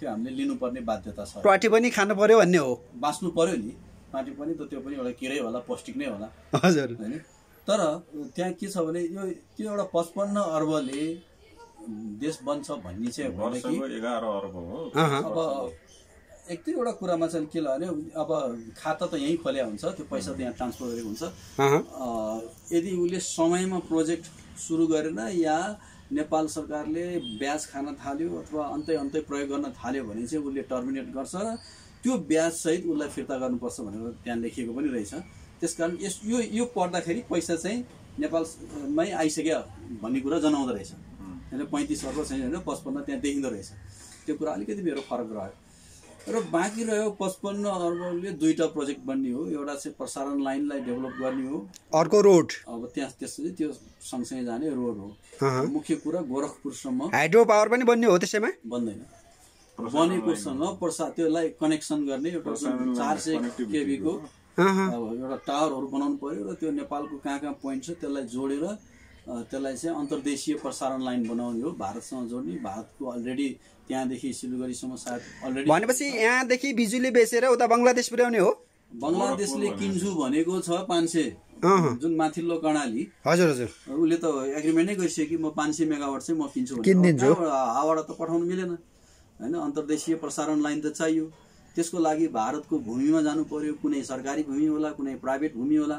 त्यो हामीले लिनुपर्ने बाध्यता छ। ट्वाटी पनि खानु पर्यो भन्ने हो, बाँच्नु पर्यो नि। ट्वाटी पनि त त्यो पनि एउटा किरै होला, पौष्टिक नै होला। हजुर हैन। तर त्यहाँ के छ भने यो त्यो एउटा 55 अर्बले देश बन्छ भन्ने चाहिँ हो कि 11 अर्ब हो। अब एक दुईवटा कुरामा चाहिँ के भने अब खाता त यहीँ खोल्या हुन्छ, त्यो पैसा त यहाँ ट्रान्सफर गरेको हुन्छ। यदि उसले समयमा प्रोजेक्ट सुरु गरेन या नेपाल सरकारले ब्याज खान थाल्यो अथवा अन्त्य प्रयोग गर्न थाल्यो भने चाहिँ उसले टर्मिनेट गर्छ र त्यो ब्याज सहित उसलाई फिर्ता गर्नुपर्छ भनेर त्यहाँ लेखिएको पनि रहेछ। त्यसकारण यो पढ्दाखेरि पैसा चाहिँ नेपालमै आइसक्यो भन्ने कुरा जनाउँदो रहेछ। होइन 35 अर्ब चाहिँ होइन 55 त्यहाँ देखिँदो रहेछ। त्यो कुरा अलिकति मेरो फरक रह्यो र बाँकी रह्यो 55 अर्बले दुईटा प्रोजेक्ट बन्ने हो। एउटा चाहिँ प्रसारण लाइनलाई डेभलप गर्ने हो, अर्को रोड। अब त्यसपछि त्यो सँगसँगै जाने रोड हो। मुख्य कुरा गोरखपुरसम्म हाइड्रो पावर पनि बन्ने हो, त्यसैमा बन्दैन। बनेकोसँग त्यसलाई कनेक्सन गर्ने एउटा 400 केबी को अब एउटा टावरहरू बनाउनु पर्यो र त्यो नेपालको कहाँ पोइन्ट छ त्यसलाई जोडेर त्यसलाई चाहिँ अन्तर्देशीय प्रसारण लाइन बनाउने हो, भारतसँग जोड्ने। भारतको अलरेडी त्यहाँदेखि सिलगढीसम्म सायद अलरेडी भनेपछि यहाँदेखि बिजुली बेचेर उता बङ्गलादेश पुर्याउने हो। बङ्गलादेशले किन्छु भनेको छ 500, जुन माथिल्लो कर्णाली। हजुर हजुर, उसले त एग्रिमेन्टै गरिसक्यो कि म 500 मेगावाट चाहिँ म किन्छु किनिदिन्छु। हावाबाट त पठाउनु मिलेन होइन। अन्तर्देशीय प्रसारण लाइन त चाहियो। त्यसको लागि भारतको भूमिमा जानु पर्यो, कुनै सरकारी भूमि होला, कुनै प्राइभेट भूमि होला।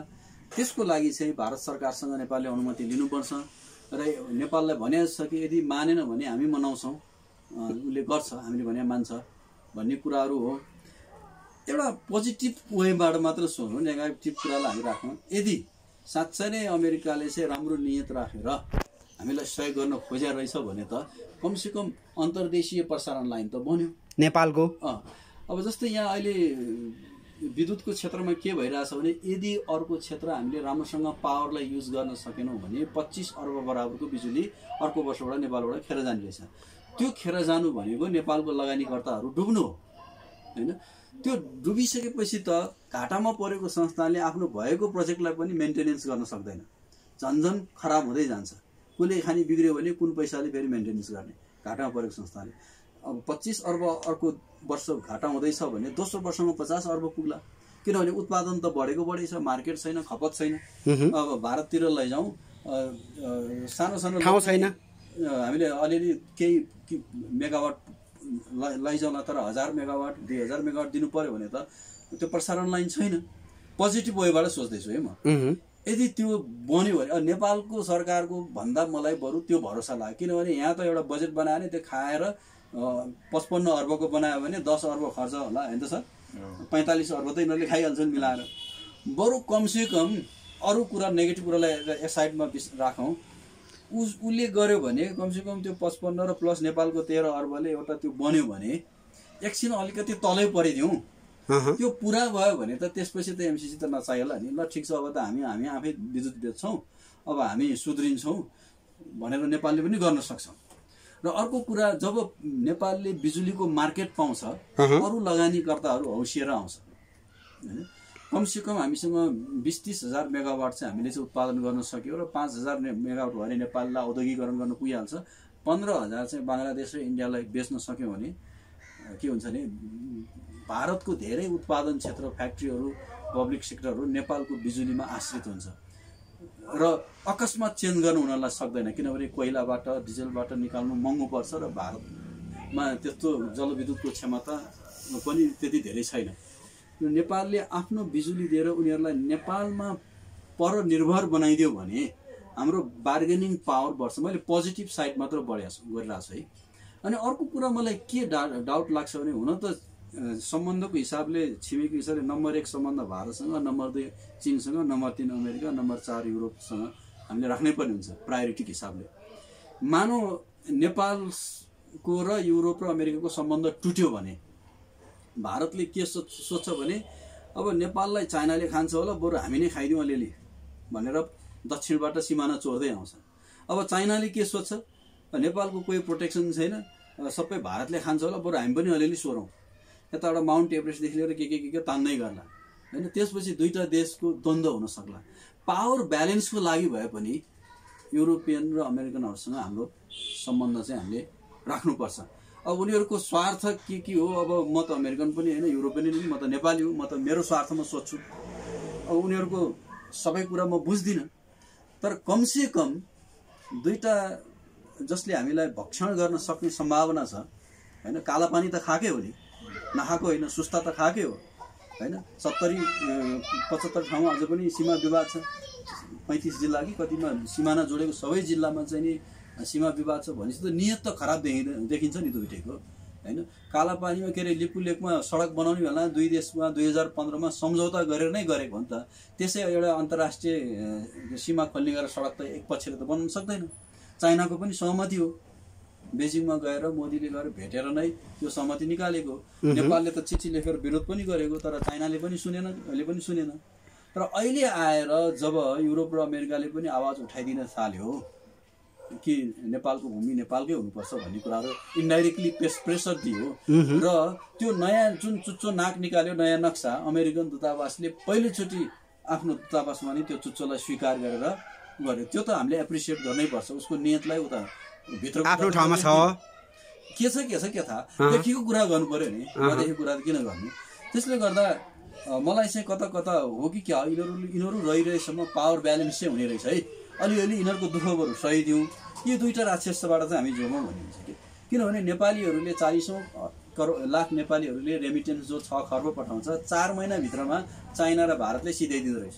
त्यसको लागि चाहिँ भारत सरकारसँग नेपालले अनुमति लिनुपर्छ र नेपाललाई भनेको छ कि यदि मानेन भने हामी मनाउँछौँ, उसले गर्छ, हामीले भने मान्छ भन्ने कुराहरू हो। एउटा पोजिटिभ वेबाट मात्र सोच्नु, नेगेटिभ कुरालाई हामी राखौँ। यदि साँच्चै नै अमेरिकाले चाहिँ राम्रो नियत राखेर हामीलाई सहयोग गर्न खोजेर रहेछ भने त कमसेकम अन्तर्देशीय प्रसारण लाइन त बन्यो नेपालको। अब जस्तै यहाँ अहिले विद्युतको क्षेत्रमा के भइरहेछ भने यदि अर्को क्षेत्र हामीले राम्रोसँग पावरलाई युज गर्न सकेनौँ भने 25 अर्ब बराबरको बिजुली अर्को वर्षबाट नेपालबाट खेर जाने रहेछ। त्यो खेर जानु भनेको नेपालको लगानीकर्ताहरू डुब्नु हो होइन। त्यो डुबिसकेपछि त घाटामा परेको संस्थाले आफ्नो भएको प्रोजेक्टलाई पनि मेन्टेनेन्स गर्न सक्दैन, झन्झन खराब हुँदै जान्छ। कुनै खानी बिग्रियो भने कुन पैसाले फेरि मेन्टेनेन्स गर्ने, घाटामा परेको संस्थाले। अब 25 अर्ब अर्को वर्ष घाटा हुँदैछ भने दोस्रो वर्षमा 50 अर्ब पुग्ला, किनभने उत्पादन त बढेको बढी छ, मार्केट छैन, खपत छैन। अब भारततिर लैजाउँ, सानो सानो ठाउँ छैन, हामीले अलिअलि केही मेगावाट लैजाउँला, तर 1000 मेगावाट 2000 मेगावाट दिनु पर्यो भने त त्यो प्रसारण लाइन छैन। पोजिटिभ वेबाट सोच्दैछु है म। यदि त्यो बन्यो भने नेपालको सरकारको भन्दा मलाई बरु त्यो भरोसा लाग्यो, किनभने यहाँ त एउटा बजेट बनायो भने त्यो खाएर 55 अर्बको बनायो भने 10 अर्ब खर्च होला होइन त सर, 45 अर्ब त यिनीहरूले खाइहाल्छन् मिलाएर। बरु कमसे कम अरू कुरा नेगेटिभ कुरालाई एक साइडमा राखौँ, उसले गर्यो भने कमसेकम त्यो 55 र प्लस नेपालको 13 अर्बले एउटा त्यो बन्यो भने एकछिन अलिकति तलै परिदिउँ, त्यो पुरा भयो भने त त्यसपछि त एमसिसी त नचाहिएला नि। ल ठिक छ, अब त हामी आफै विद्युत बेच्छौँ, अब हामी सुध्रिन्छौँ भनेर नेपालले पनि गर्न सक्छौँ। र अर्को कुरा, जब नेपालले बिजुलीको मार्केट पाउँछ अरू लगानीकर्ताहरू हौसिएर आउँछ होइन। कमसेकम हामीसँग 20-30 हजार मेगावाट चाहिँ हामीले चाहिँ उत्पादन गर्न सक्यो र 5000 मेगावाट भयो भने नेपाललाई औद्योगिकरण गर्न पुगिहाल्छ। 15000 चाहिँ बङ्गलादेश र इन्डियालाई बेच्न सक्यौँ भने के हुन्छ भने भारतको धेरै उत्पादन क्षेत्र, फ्याक्ट्रीहरू, पब्लिक सेक्टरहरू नेपालको बिजुलीमा आश्रित हुन्छ र अकस्मात चेन्ज गर्नु उनीहरूलाई सक्दैन, किनभने कोइलाबाट डिजेलबाट निकाल्नु महँगो पर्छ र भारतमा त्यस्तो जलविद्युतको क्षमता पनि त्यति धेरै छैन। नेपालले आफ्नो बिजुली दिएर उनीहरूलाई नेपालमा परनिर्भर बनाइदियो भने हाम्रो बार्गेनिङ पावर बढ्छ। मैले पोजिटिभ साइड मात्र गरिरहेको छु है। अनि अर्को कुरा मलाई के डाउट लाग्छ भने, हुन त सम्बन्धको हिसाबले, छिमेकीको हिसाबले नम्बर 1 सम्बन्ध भारतसँग, नम्बर 2 चीनसँग, नम्बर 3 अमेरिका, नम्बर 4 युरोपसँग हामीले राख्नै पर्ने हुन्छ प्रायोरिटीको हिसाबले। मानौ नेपालको र युरोप र अमेरिकाको सम्बन्ध टुट्यो भने भारतले के सोच्छ भने अब नेपाललाई चाइनाले खान्छ होला, बरु हामी नै खाइदिउँ अलिअलि भनेर दक्षिणबाट सिमाना चोर्दै आउँछ। अब चाइनाले के सोच्छ, नेपालको कोही प्रोटेक्सन छैन, सबै भारतले खान्छ होला, बरु हामी पनि अलिअलि सोरौँ, यताबाट माउन्ट एभरेस्टदेखि लिएर के तान्दै गर्ला होइन। त्यसपछि दुईटा देशको द्वन्द्व हुन सक्ला। पावर ब्यालेन्सको लागि भए पनि युरोपियन र अमेरिकनहरूसँग हाम्रो सम्बन्ध चाहिँ हामीले राख्नुपर्छ। अब उनीहरूको स्वार्थ के हो, अब म त अमेरिकन पनि होइन, युरोपियन पनि, म त नेपाली हुँ, म त मेरो स्वार्थमा सोच्छु। अब उनीहरूको सबै कुरा म बुझ्दिनँ, तर कमसेकम दुईटा जसले हामीलाई भक्षण गर्न सक्ने सम्भावना छ होइन। काला पानी त खाएकै हो नि, नखाएको होइन, सुस्ता त खाएकै हो होइन। 70-75 ठाउँमा अझ पनि सीमा विवाद छ। 35 जिल्ला कि कतिमा सिमाना जोडेको सबै जिल्लामा चाहिँ नि सीमा विवाद छ भनेपछि त नियत त खराब देखिन्छ नि दुईटैको होइन। काला पानीमा के अरे लिपु लेकमा सडक बनाउने बेला दुई देशमा 2015मा सम्झौता गरेर नै गरेको हो नि त। त्यसै एउटा अन्तर्राष्ट्रिय सीमा खोल्ने गरेर सडक त एक पक्षले त बनाउन सक्दैन। चाइनाको पनि सहमति हो, बेजिङमा गएर मोदीले गएर भेटेर नै त्यो सहमति निकालेको। नेपालले त चिठी लेखेर विरोध पनि गरेको, तर चाइनाले पनि सुनेन, अहिले पनि सुनेन। तर अहिले आएर जब युरोप र अमेरिकाले पनि आवाज उठाइदिन थाल्यो कि नेपालको भूमि नेपालकै हुनुपर्छ भन्ने कुराहरू इन्डाइरेक्टली प्रेसर दियो र त्यो नयाँ जुन चुच्चो नाक निकाल्यो, नयाँ नक्सा, अमेरिकन दूतावासले पहिलोचोटि आफ्नो दूतावासमा नै त्यो चुच्चोलाई स्वीकार गरेर गर्यो। त्यो त हामीले एप्रिसिएट गर्नैपर्छ, उसको नियतलाई उता भित्र आफ्नो ठाउँमा छ। के थाहा, देखिको कुरा गर्नु पर्यो नि, नदेखेको कुरा त किन गर्नु। त्यसले गर्दा मलाई चाहिँ कता कता हो कि क्या, यिनीहरू रहिरहेसम्म पावर ब्यालेन्स चाहिँ हुने रहेछ है। अलिअलि यिनीहरूको दुःख बरु सहिदिउँ, यी दुईवटा राक्षसबाट चाहिँ हामी जोगौँ भन्ने हुन्छ कि। किनभने नेपालीहरूले 40 लाख नेपालीहरूले रेमिटेन्स जो 6 खर्ब पठाउँछ, 4 महिनाभित्रमा चाइना र भारतले सिधाइदिँदो रहेछ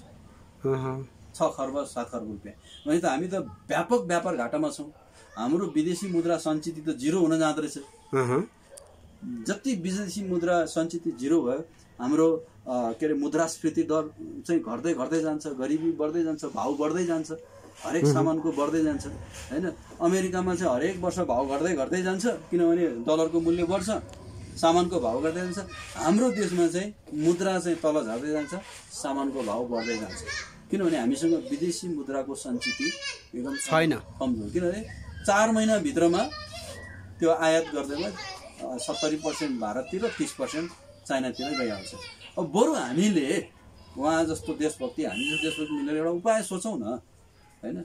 6 खर्ब 7 खर्ब रुपियाँ। भने त हामी त व्यापक व्यापार घाटामा छौँ। हाम्रो विदेशी मुद्रा सञ्चित त 0 हुन जाँदो रहेछ। जति विदेशी मुद्रा सञ्चित 0 भयो, हाम्रो के अरे मुद्रास्फीति दर चाहिँ घट्दै जान्छ, गरिबी बढ्दै जान्छ, भाउ बढ्दै जान्छ, हरेक सामानको बढ्दै जान्छ होइन। अमेरिकामा चाहिँ हरेक वर्ष भाउ घट्दै जान्छ, किनभने डलरको मूल्य बढ्छ, सामानको भाउ घट्दै जान्छ। हाम्रो देशमा चाहिँ मुद्रा चाहिँ तल झर्दै जान्छ, सामानको भाउ बढ्दै जान्छ, किनभने हामीसँग विदेशी मुद्राको सञ्चित एकदम छैन, कमजोर। किनभने 4 महिनाभित्रमा त्यो आयात गर्दैमा 70% भारततिर, 30% चाइनातिर गइहाल्छ। अब बरु हामीले उहाँ जस्तो देशभक्ति, हामी जस्तो देशभक्ति मिलेर एउटा उपाय सोचौँ न होइन।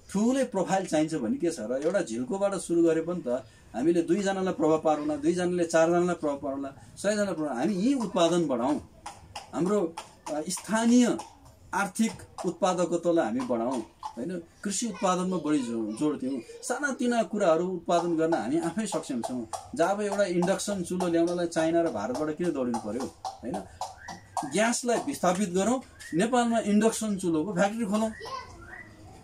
ठुलै प्रोफाइल चाहिन्छ भने के छ र, एउटा झिल्कोबाट सुरु गरे पनि त हामीले 2 जनालाई प्रभाव पारौँला, 2 जनाले 4 जनालाई प्रभाव पारौँला, 100 जनालाई प्रभाव। हामी यही उत्पादन बढाउँ, हाम्रो स्थानीय आर्थिक उत्पादकतालाई हामी बढाउँ हैन, कृषि उत्पादनमा बढी जोड दिउँ, सानातिना कुराहरू उत्पादन गर्न हामी आफै सक्षम छौँ। जब एउटा इन्डक्सन चुलो ल्याउनलाई चाइना र भारतबाट किन दौडिनु पर्यो हैन, ग्यासलाई विस्थापित गरौँ, नेपालमा इन्डक्सन चुलोको फ्याक्ट्री खोलौँ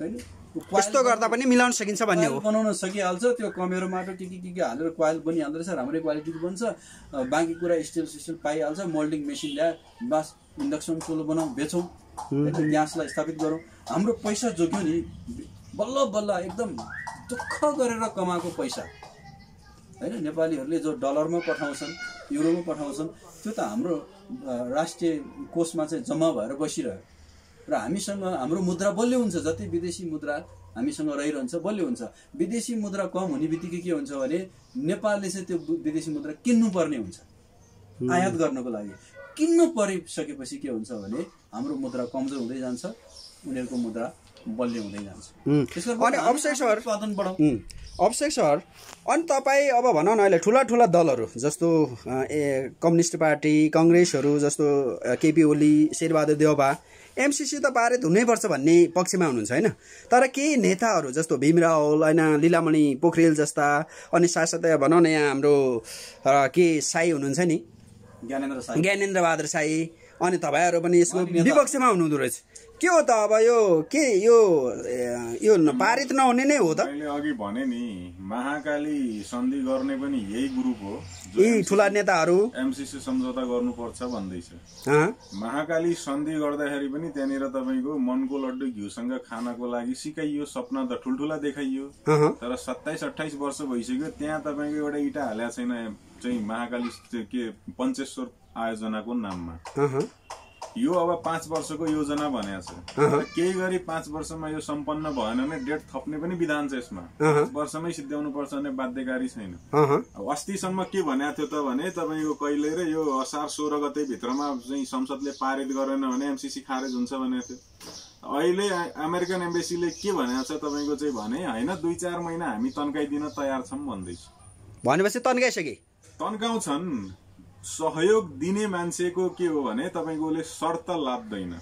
हैन। यस्तो गर्दा पनि मिलाउन सकिन्छ भन्ने हो। बनाउन सकिहाल्छ, त्यो कमेरो माटो के हालेर क्वाइल बनिहाल्दो रहेछ, राम्रै क्वालिटीको बन्छ। बाँकी कुरा स्टिल पाइहाल्छ, मोल्डिङ मेसिन ल्याए बस इन्डक्सन चुलो बनाऊ, बेचौँ, ग्यासलाई स्थापित गरौँ। हाम्रो पैसा जोग्यो नि, बल्ल बल्ल एकदम दुःख गरेर कमाएको पैसा हैन, नेपालीहरूले जो डलरमा पठाउँछन्, युरोमा पठाउँछन्, त्यो त हाम्रो राष्ट्रिय कोषमा चाहिँ जम्मा भएर बसिरह्यो र हामीसँग हाम्रो मुद्रा बलियो हुन्छ। जति विदेशी मुद्रा हामीसँग रहिरहन्छ बलियो हुन्छ। विदेशी मुद्रा कम हुने बित्तिकै के हुन्छ भने नेपालले चाहिँ त्यो विदेशी मुद्रा किन्नुपर्ने हुन्छ आयात गर्नको लागि। किन्नु परिसकेपछि के हुन्छ भने हाम्रो मुद्रा कमजोर हुँदै जान्छ, उनीहरूको मुद्रा बलियो हुँदै जान्छ। अनि अभिषेक सर, उत्पादन बढाउँ। अभिषेक सर, अनि तपाईँ अब भनौँ न अहिले ठुला दलहरू जस्तो कम्युनिस्ट पार्टी, कङ्ग्रेसहरू जस्तो केपी ओली, शेरबहादुर देउबा, एमसीसी त पारित हुनैपर्छ भन्ने पक्षमा हुनुहुन्छ होइन। तर केही नेताहरू जस्तो भीम रावल होइन, लीलामणि पोखरेल जस्ता, अनि साथसाथै भनौँ न यहाँ हाम्रो के साई हुनुहुन्छ नि, ज्ञानेन्द्र बहादुर साई, अनि तपाईँहरू पनि यसको विपक्षमा हुनुहुँदो रहेछ। के हो त अब यो पारित नहुने नै हो त? मैले अघि भने नि, महाकाली सन्धि गर्ने पनि यही ग्रुप हो, यी ठुला नेताहरू एमसीसी सम्झौता गर्नुपर्छ भन्दैछ। महाकाली सन्धि गर्दाखेरि पनि त्यहाँनिर तपाईँको मनको लड्डु घिउसँग खानको लागि सिकाइयो, सपना त ठुल्ठुला देखाइयो, तर 27-28 वर्ष भइसक्यो, त्यहाँ तपाईँको एउटा इँटा हालेको छैन चाहिँ महाकाली के पञ्चेश्वर आयोजनाको नाममा। यो अब 5 वर्षको योजना भनेको छ, केही गरी 5 वर्षमा यो सम्पन्न भएन भने डेट थप्ने पनि विधान छ यसमा। 5 वर्षमै सिद्ध्याउनु पर्छ भने बाध्यकारी छैन। अस्तिसम्म के भनेको थियो त भने तपाईँको कहिले र यो असार 16 गते भित्रमा चाहिँ संसदले पारित गरेन भने एमसीसी खारेज हुन्छ भनेको थियो। अहिले अमेरिकन एम्बेसीले के भनेको छ तपाईँको चाहिँ भने होइन 2-4 महिना हामी तन्काइदिन तयार छौँ भन्दैछ। भनेपछि तन्काइसके, तन्काउँछन्। सहयोग दिने मान्छेको के हो भने तपाईँकोले शर्त लाद्दैन,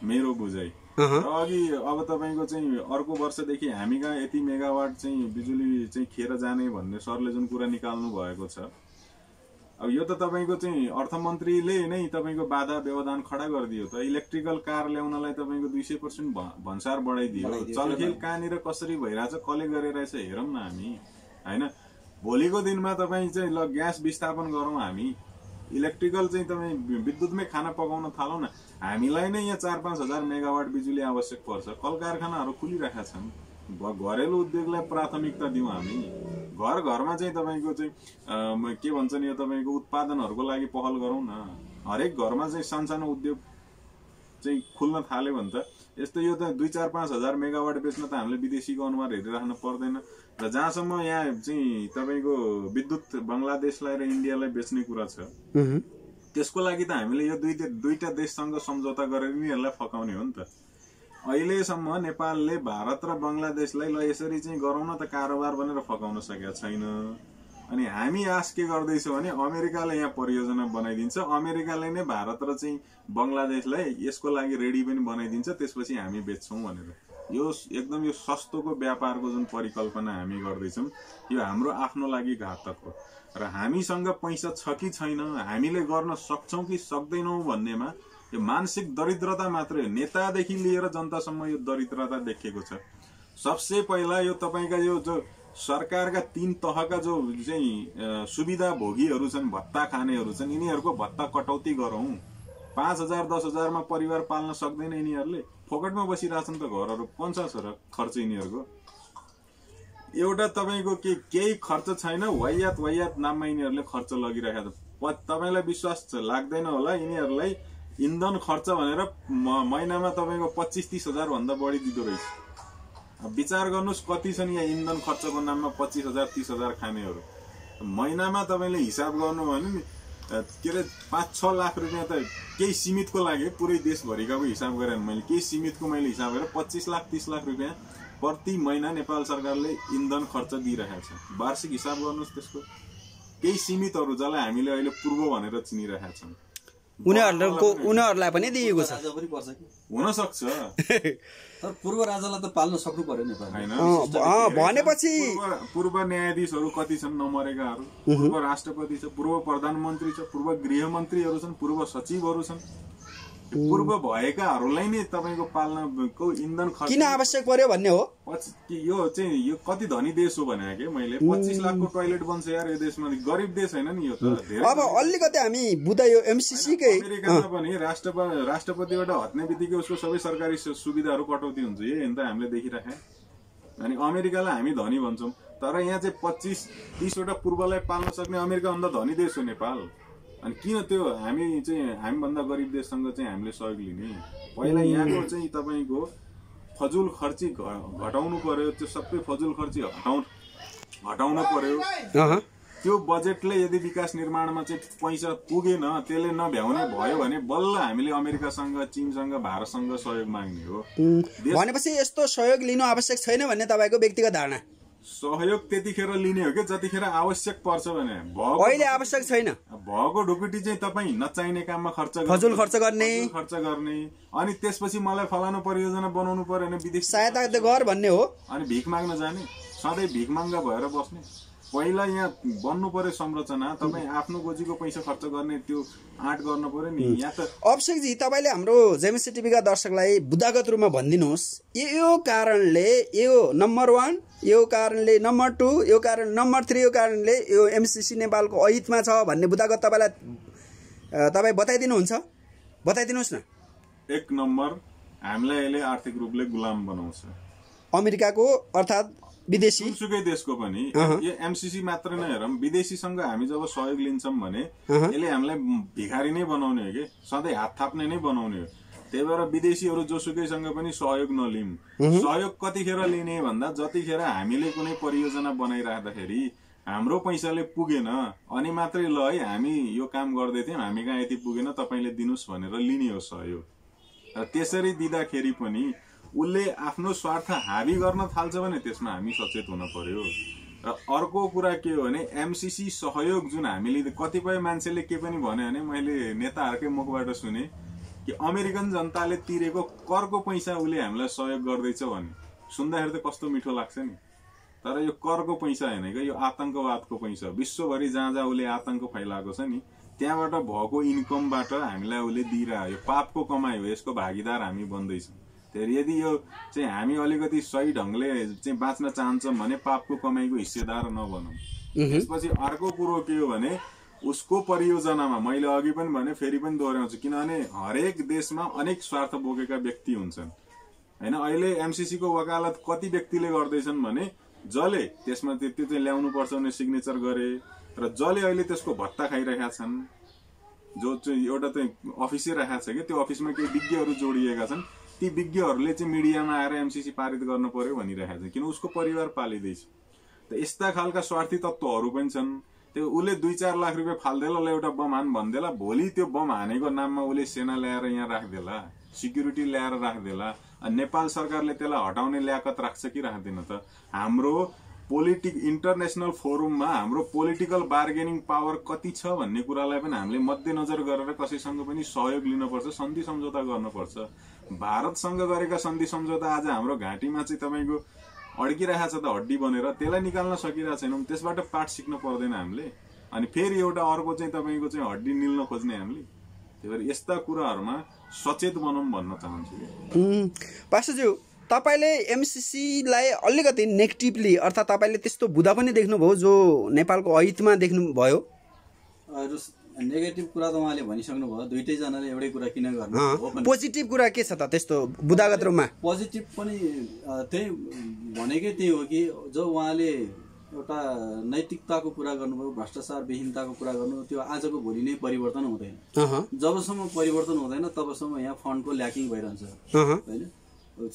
मेरो बुझाइ। र अघि अब तपाईँको चाहिँ अर्को वर्षदेखि हामी कहाँ यति मेगावाट चाहिँ बिजुली चाहिँ खेर जाने भन्ने सरले जुन कुरा निकाल्नु भएको छ, अब यो त तपाईँको चाहिँ अर्थमन्त्रीले नै तपाईँको बाधा व्यवधान खडा गरिदियो त। इलेक्ट्रिकल कार ल्याउनलाई तपाईँको 200% भन्सार बढाइदियो। चलखेल कहाँनिर कसरी भइरहेछ, कसले गरिरहेछ हेरौँ न हामी होइन। भोलिको दिनमा तपाईँ चाहिँ ल ग्यास विस्थापन गरौँ, हामी इलेक्ट्रिकल चाहिँ तपाईँ विद्युतमै खाना पकाउन थालौँ न। हामीलाई नै यहाँ 4-5 हजार मेगावाट बिजुली आवश्यक पर्छ। कल कारखानाहरू खुलिरहेका छन्, घरेलु उद्योगलाई प्राथमिकता दिउँ हामी। घर घरमा चाहिँ तपाईँको चाहिँ के भन्छ नि, यो तपाईँको उत्पादनहरूको लागि पहल गरौँ न। हरेक घरमा चाहिँ सानसानो उद्योग चाहिँ खुल्न थाल्यो भने त यस्तो यो त 2-4-5 हजार मेगावाट बेच्न त हामीले विदेशीको अनुहार हेरिराख्नु पर्दैन। र जहाँसम्म यहाँ चाहिँ तपाईँको विद्युत बङ्गलादेशलाई र इन्डियालाई बेच्ने कुरा छ, त्यसको लागि त हामीले यो दुईटा देशसँग सम्झौता गरेर यिनीहरूलाई फकाउने हो नि त। अहिलेसम्म नेपालले भारत र बङ्गलादेशलाई ल यसरी चाहिँ गरौँ न त कारोबार भनेर फकाउन सकेका छैन। अनि हामी आश के गर्दैछौँ भने अमेरिकाले यहाँ परियोजना बनाइदिन्छ, अमेरिकाले नै भारत र चाहिँ बङ्गलादेशलाई यसको लागि रेडी पनि बनाइदिन्छ, त्यसपछि हामी बेच्छौँ भनेर। यो एकदम यो सस्तोको व्यापारको जुन परिकल्पना हामी गर्दैछौँ, यो हाम्रो आफ्नो लागि घातक हो। र हामीसँग पैसा छ कि छैन, हामीले गर्न सक्छौँ कि सक्दैनौँ भन्नेमा यो मानसिक दरिद्रता मात्रै हो। नेतादेखि लिएर जनतासम्म यो दरिद्रता देखिएको छ। सबसे पहिला यो तपाईँका यो जो सरकारका 3 तहका जो चाहिँ सुविधा भोगीहरू छन्, भत्ता खानेहरू छन्, यिनीहरूको भत्ता कटौती गरौँ। 5,000-10,000मा परिवार पाल्न सक्दैन यिनीहरूले, फोकटमा बसिरहेछन् त घरहरू, पञ्चा छ र खर्च यिनीहरूको। एउटा तपाईँको केही खर्च छैन, वायात नाममा यिनीहरूले खर्च लगिरहेको छ। तपाईँलाई विश्वास लाग्दैन होला, यिनीहरूलाई इन्धन खर्च भनेर महिनामा तपाईँको 25-30 हजार भन्दा बढी दिँदो रहेछ। विचार गर्नुहोस् कति छन् यहाँ इन्धन खर्चको नाममा 25,000-30 हजार खानेहरू। महिनामा तपाईँले हिसाब गर्नु भने नि के अरे 5-6 लाख रुपियाँ त केही सीमितको लागि, पुरै देशभरिकाको हिसाब गरेर मैले केही सीमितको हिसाब गरेर 25-30 लाख रुपियाँ प्रति महिना नेपाल सरकारले इन्धन खर्च दिइरहेको छ। वार्षिक हिसाब गर्नुहोस् त्यसको। केही सीमितहरू जसलाई हामीले अहिले पूर्व भनेर चिनिरहेका छौँ। उनीहरूलाई पनि दिएको छ राजा पनि पर्छ कि हुन सक्छ तर पूर्व राजालाई त पाल्न सक्नु पर्यो नेपाल हैन भनेपछि पूर्व न्यायाधीशहरू कति छन् नमरेकाहरू पूर्व राष्ट्रपति छ पूर्व प्रधानमन्त्री छ पूर्व गृहमन्त्रीहरू छन् पूर्व सचिवहरू छन् पूर्व भएकाहरूलाई नै तपाईको पाल्नको इन्धन खर्च किन आवश्यक पर्यो भन्ने हो यो कति धनी देश हो भने के मैले 25 लाखको टोयलेट बन्छ यार यो देशमा गरिब देश हैन नि यो त धेरै अब अलिकति हामी बुझ्दा यो एमसीसी कै अमेरिकामा पनि राष्ट्रपतिबाट हट्ने बित्तिकै उसको सबै सरकारी सुविधाहरू कटौती हुन्छ यही हैन त हामीले देखिराखे अनि अमेरिकालाई हामी धनी भन्छौं तर यहाँ चाहिँ 25-30 वटा पूर्वलाई पाल्न सक्ने अमेरिका भन्दा धनी देश हो नेपाल अनि किन त्यो हामी भन्दा गरिब देशसँग चाहिँ हामीले सहयोग लिने पहिला यहाँको चाहिँ तपाईको फजुल खर्ची घटाउनु पर्यो त्यो सबै फजुल खर्ची हटाउन पर्यो त्यो बजेटले यदि विकास निर्माणमा चाहिँ पैसा पुगेन त्यसले नभ्याउने भयो भने बल्ल हामीले अमेरिकासँग चीनसँग भारतसँग सहयोग माग्ने हो भनेपछि यस्तो सहयोग लिनु आवश्यक छैन भन्ने तपाईको व्यक्तिगत धारणा सहयोग त्यतिखेर लिने हो कि जतिखेर आवश्यक पर्छ भने अहिले आवश्यक छैन भएको ढुकुटी चाहिँ तपाईँ नचाहिने काममा फजुल खर्च गर्ने अनि त्यसपछि मलाई फलानु परियोजना बनाउनु पर्यो भने विदेश सहायता गर भन्ने हो अनि भिख माग्न जाने सधैँ भिख माग्गा भएर बस्ने पहिला यहाँ बन्नु पर्यो संरचना तपाईँ आफ्नो गोजीको पैसा खर्च गर्ने त्यो आँट गर्न पर्यो नि यहाँ त अभिषेक जी तपाईले हाम्रो जेएमसी टिभीका दर्शकलाई बुदागत रूपमा भनिदिनुहोस् यो कारणले यो नम्बर 1 यो कारणले नम्बर 2 यो कारण नम्बर 3 यो कारणले यो एमसीसी नेपालको अहितमा छ भन्ने बुदागत तपाईँ बताइदिनुहोस् न एक नम्बर हामीलाई यसले आर्थिक रूपले गुलाम बनाउँछ अमेरिकाको अर्थात विदेशी सुकै देशको पनि यो एमसीसी मात्र नै हेरौँ विदेशीसँग हामी जब सहयोग लिन्छौँ भने यसले हामीलाई भिखारी नै बनाउने हो कि सधैँ हात थाप्ने नै बनाउने हो त्यही भएर विदेशीहरू जोसुकैसँग पनि सहयोग नलिउँ सहयोग कतिखेर लिने भन्दा जतिखेर हामीले कुनै परियोजना बनाइराख्दाखेरि हाम्रो पैसाले पुगेन अनि मात्रै ल है हामी यो काम गर्दै थियौँ हामी कहाँ यति पुगेन तपाईले दिनुस् भनेर लिने हो सहयोग र त्यसरी दिँदाखेरि पनि उसले आफ्नो स्वार्थ हाबी गर्न थाल्छ भने त्यसमा हामी सचेत हुन पर्यो र अर्को कुरा के हो भने एमसीसी सहयोग जुन हामीले कतिपय मान्छेले के पनि भन्यो भने मैले नेताहरूकै मुखबाट सुने कि अमेरिकन जनताले तिरेको करको पैसा उसले हामीलाई सहयोग गर्दैछ भने सुन्दाखेरि त कस्तो मिठो लाग्छ नि तर यो करको पैसा हैन के यो आतंकवादको पैसा विश्वभरि जहाँ उसले आतंक फैलाएको छ नि त्यहाँबाट भएको इन्कमबाट हामीलाई उसले दिइरह्यो यो पापको कमाइ हो यसको भागीदार हामी बन्दैछौँ त्यही यदि यो चाहिँ हामी अलिकति सही ढंगले चाहिँ बाँच्न चाहन्छौँ भने पापको कमाइको हिस्सेदार नबनौँ त्यसपछि अर्को कुरो के हो भने उसको परियोजनामा मैले अघि पनि भने फेरि पनि दोहोऱ्याउँछु किनभने हरेक देशमा अनेक स्वार्थ बोकेका व्यक्ति हुन्छन् हैन अहिले एमसीसी को वकालत कति व्यक्तिले गर्दैछन् भने जले त्यसमा त्यो चाहिँ ल्याउनु पर्छ भने सिग्नेचर गरे र जले अहिले त्यसको भत्ता खाइरहेका छन् जो चाहिँ एउटा चाहिँ अफिसै राखेको छ कि त्यो अफिसमा केही विज्ञहरू जोडिएका छन् ती विज्ञहरूले चाहिँ मिडियामा आएर एमसीसी पारित गर्न पर्यो भनिरहेको छ किन उसको परिवार पालिँदैछ त यस्ता खालका स्वार्थी तत्त्वहरू पनि छन् त्यो उसले 2-4 लाख रुपियाँ फाल्देला एउटा बम हान भन्देला भोलि त्यो बम हानेको नाममा उसले सेना ल्याएर यहाँ राख्देला सिक्युरिटी ल्याएर राख्देला अनि नेपाल सरकारले त्यसलाई हटाउने ल्याकत राख्छ कि राख्दैन त हाम्रो इन्टरनेशनल फोरममा हाम्रो पोलिटिकल बार्गेनिङ पावर कति छ भन्ने कुरालाई पनि हामीले मध्यनजर गरेर कसैसँग पनि सहयोग लिनुपर्छ सन्धि सम्झौता गर्नुपर्छ भारतसँग गरेका सन्धि सम्झौता आज हाम्रो घाँटीमा चाहिँ तपाईको अड्किरहेको छ त हड्डी बनेर त्यसलाई निकाल्न सकिरहेको छैनौँ त्यसबाट पाठ सिक्न पर्दैन हामीले अनि फेरि एउटा अर्को चाहिँ तपाईको चाहिँ हड्डी निल्न खोज्ने हामीले त्यही भएर यस्ता कुराहरूमा सचेत बनौँ भन्न चाहन्छु पास्टरज्यू तपाईले एमसीसी लाई अलिकति नेगेटिभली अर्थात तपाईले त्यस्तो बुदा पनि देख्नुभयो जो नेपालको अहितमा देख्नुभयो नेगेटिभ कुरा त उहाँले भनिसक्नु भयो दुईटै जनाले एउटै कुरा किन गर्नु पोजिटिभ कुरा के छ त त्यस्तो बुदागत रूपमा पोजिटिभ पनि त्यही भनेकै त्यही हो कि जो उहाँले एउटा नैतिकताको कुरा गर्नुभयो भ्रष्टाचार विहीनताको कुरा गर्नु त्यो आजको भोलि नै परिवर्तन हुँदैन जबसम्म परिवर्तन हुँदैन तबसम्म यहाँ फन्डको ल्याकिङ भइरहन्छ हैन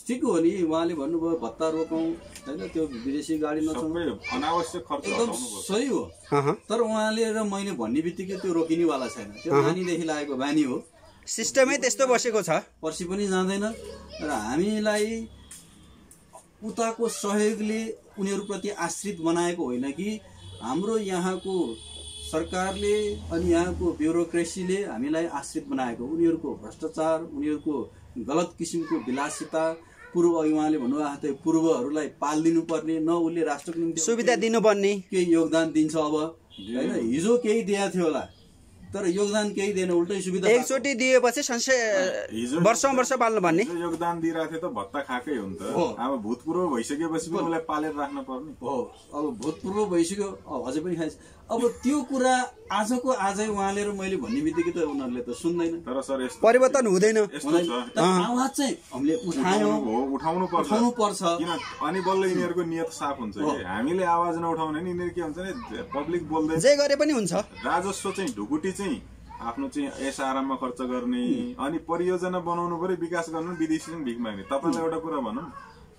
ठिक हो नि उहाँले भन्नुभयो भत्ता रोकौं हैन त्यो विदेशी गाडी नचलाउँ अनावश्यक खर्च एकदम सही हो तर उहाँले र मैले भन्ने बित्तिकै त्यो रोकिनेवाला छैन त्यो बानीदेखि लागेको बानी हो सिस्टमै त्यस्तो बसेको छ पर्सि पनि जाँदैन र हामीलाई उताको सहयोगले उनीहरूप्रति आश्रित बनाएको होइन कि हाम्रो यहाँको सरकारले अनि यहाँको ब्युरोक्रेसीले हामीलाई आश्रित बनाएको, उनीहरूको भ्रष्टाचार, उनीहरूको गलत किसिमको विलासिता, पूर्व अघि उहाँले भन्नुभएको थियो पूर्वहरूलाई पालिदिनु पर्ने, न उसले राष्ट्रको निम्ति सुविधा दिनुपर्ने, केही योगदान दिन्छ अब हैन। हिजो केही दिएको थियो होला तर योगदान केही दिएन, उल्टै सुविधा एकचोटि दिएपछि वर्षौं वर्ष पाल्नु पर्ने। योगदान दिइरहेको थियो त भत्ता खाएकै हो नि त। अब भूतपूर्व भइसकेपछि पनि उसलाई पालेर राख्न पर्ने हो। अब भूतपूर्व भइसक्यो, अझै पनि खाइन्छ। अब त्यो कुरा आजको आजै उहाँले र मैले भन्ने बित्तिकै त उनीहरूले त सुन्दैन। तर सर यस्तो परिवर्तन हुँदैन। आवाज चाहिँ हामीले उठाउनु पर्छ किन, अनि बल्ल यिनीहरूको नियत साफ हुन्छ कि हामीले आवाज नउठाउने नि यिनीहरू के हुन्छ नि पब्लिक बोल्दै जे गरे पनि हुन्छ। राजस्व चाहिँ ढुकुटी चाहिँ आफ्नो चाहिँ एसआरएममा खर्च गर्ने, अनि परियोजना बनाउनु पर्यो, विकास गर्नु, विदेशीसँग भिख माग्ने। तपाईँलाई एउटा कुरा भनौँ,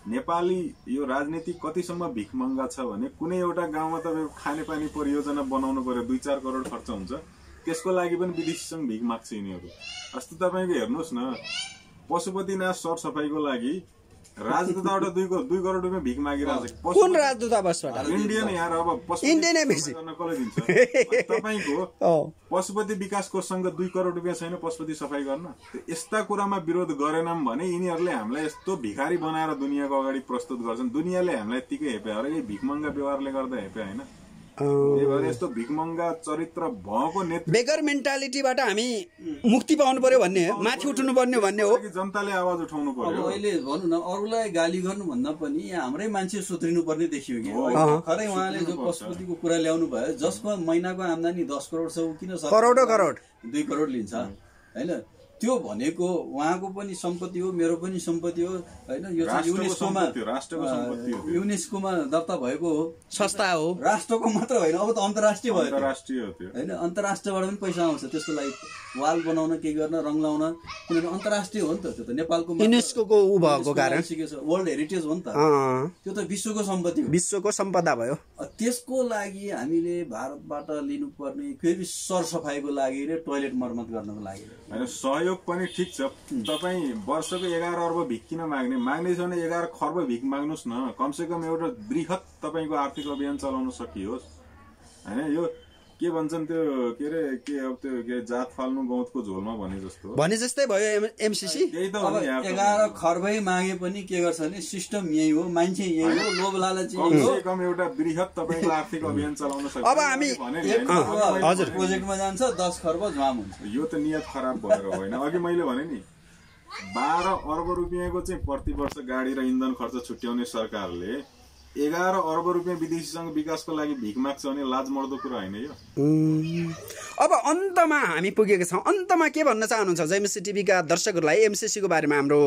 नेपाली यो राजनीति कतिसम्म भिखमङ्गा छ भने कुनै एउटा गाउँमा तपाईँको खानेपानी परियोजना बनाउनु पर्यो 2-4 करोड खर्च हुन्छ, त्यसको लागि पनि विदेशीसँग भिख माग्छ यिनीहरू। अस्ति तपाईँको हेर्नुहोस् न, पशुपतिनाथ सरसफाइको लागि राजदूतबाट 2 करोड रुपियाँ भिख मागिरहेको छ। कुन राजदूतावासबाट? इन्डियन यार। अब इन्डियनै बेसी कसले दिन्छ? तपाईँको पशुपति विकास कोषसँग 2 करोड रुपियाँ छैन पशुपति सफाई गर्न। यस्ता कुरामा विरोध गरेनौँ भने यिनीहरूले हामीलाई यस्तो भिखारी बनाएर दुनियाँको अगाडि प्रस्तुत गर्छन्। दुनियाँले हामीलाई यत्तिकै हेपे हो र यही भिखमङ्गा व्यवहारले गर्दा हेपे होइन। त्यही भएर यस्तो भिखमङ्गा चरित्र भएको नेता, बेगर मेन्टालिटीबाट हामी मुक्ति पाउनु पर्यो भन्ने, माथि उठ्नु पर्ने भन्ने हो। जनताले आवाज उठाउनु पर्यो। अहिले भनौँ न, अरूलाई गाली गर्नु भन्दा पनि यहाँ हाम्रै मान्छे सुध्रिनु पर्ने देखियो कि खरै उहाँले जो पशुपतिको कुरा ल्याउनु भयो, जसको महिनाको आम्दानी 10 करोड छ, किन करोड 2 करोड लिन्छ हैन? त्यो भनेको उहाँको पनि सम्पत्ति हो, मेरो पनि सम्पत्ति हो हैन। यो चाहिँ युनेस्कोमा दर्ता भएको हो, संस्था हो, राष्ट्रको मात्र होइन, अब त अन्तर्राष्ट्रिय भयो हैन। अन्तर्राष्ट्रियबाट पनि पैसा आउँछ त्यसको लागि, वाल बनाउन, के गर्न, रङ लाउन, किनभने अन्तर्राष्ट्रिय हो नि त। त्यो त नेपालको युनेस्कोको उ भएको कारण वर्ल्ड हेरिटेज हो नि त, त्यो त विश्वको सम्पत्ति हो, विश्वको सम्पदा भयो। त्यसको लागि हामीले भारतबाट लिनुपर्ने फेरि सरसफाइको लागि र टोयलेट मर्मत गर्नको लागि सहयोग पनि ठिक छ। तपाईँ वर्षको 11 अर्ब भिख किन माग्ने छ भने 11 खर्ब भिख माग्नुहोस् न, कमसेकम एउटा बृहत तपाईँको आर्थिक अभियान चलाउन सकियोस् होइन। यो के भन्छन् त्यो के जात फाल्नु गौतको झोलमा भने जस्तै भयो एमसीसी। त्यही त 11 खर्बै मागे पनि के गर्छ भने सिस्टम यही हो, मान्छे यही हो, लोभ लालच यही हो। कमसेकम एउटा बृहत तपाईँको आर्थिक अभियान चलाउन सक्छ। अब हामी हजुर प्रोजेक्टमा जान्छ 10 खर्ब झ्वाम हुन्छ। यो त नियत खराब भएर होइन। अघि मैले भने नि 12 अर्ब रुपियाँको चाहिँ प्रति वर्ष गाडी र इन्धन खर्च छुट्याउने सरकारले 11 अर्ब रुपियाँ विदेशीसँग विकासको लागि भिख माग्छ भने लाज मर्दो कुरा होइन यो। अब अन्तमा हामी पुगेका छौँ। अन्तमा के भन्न चाहनुहुन्छ जेएमसी टिभीका दर्शकहरूलाई एमसीसी को बारेमा हाम्रो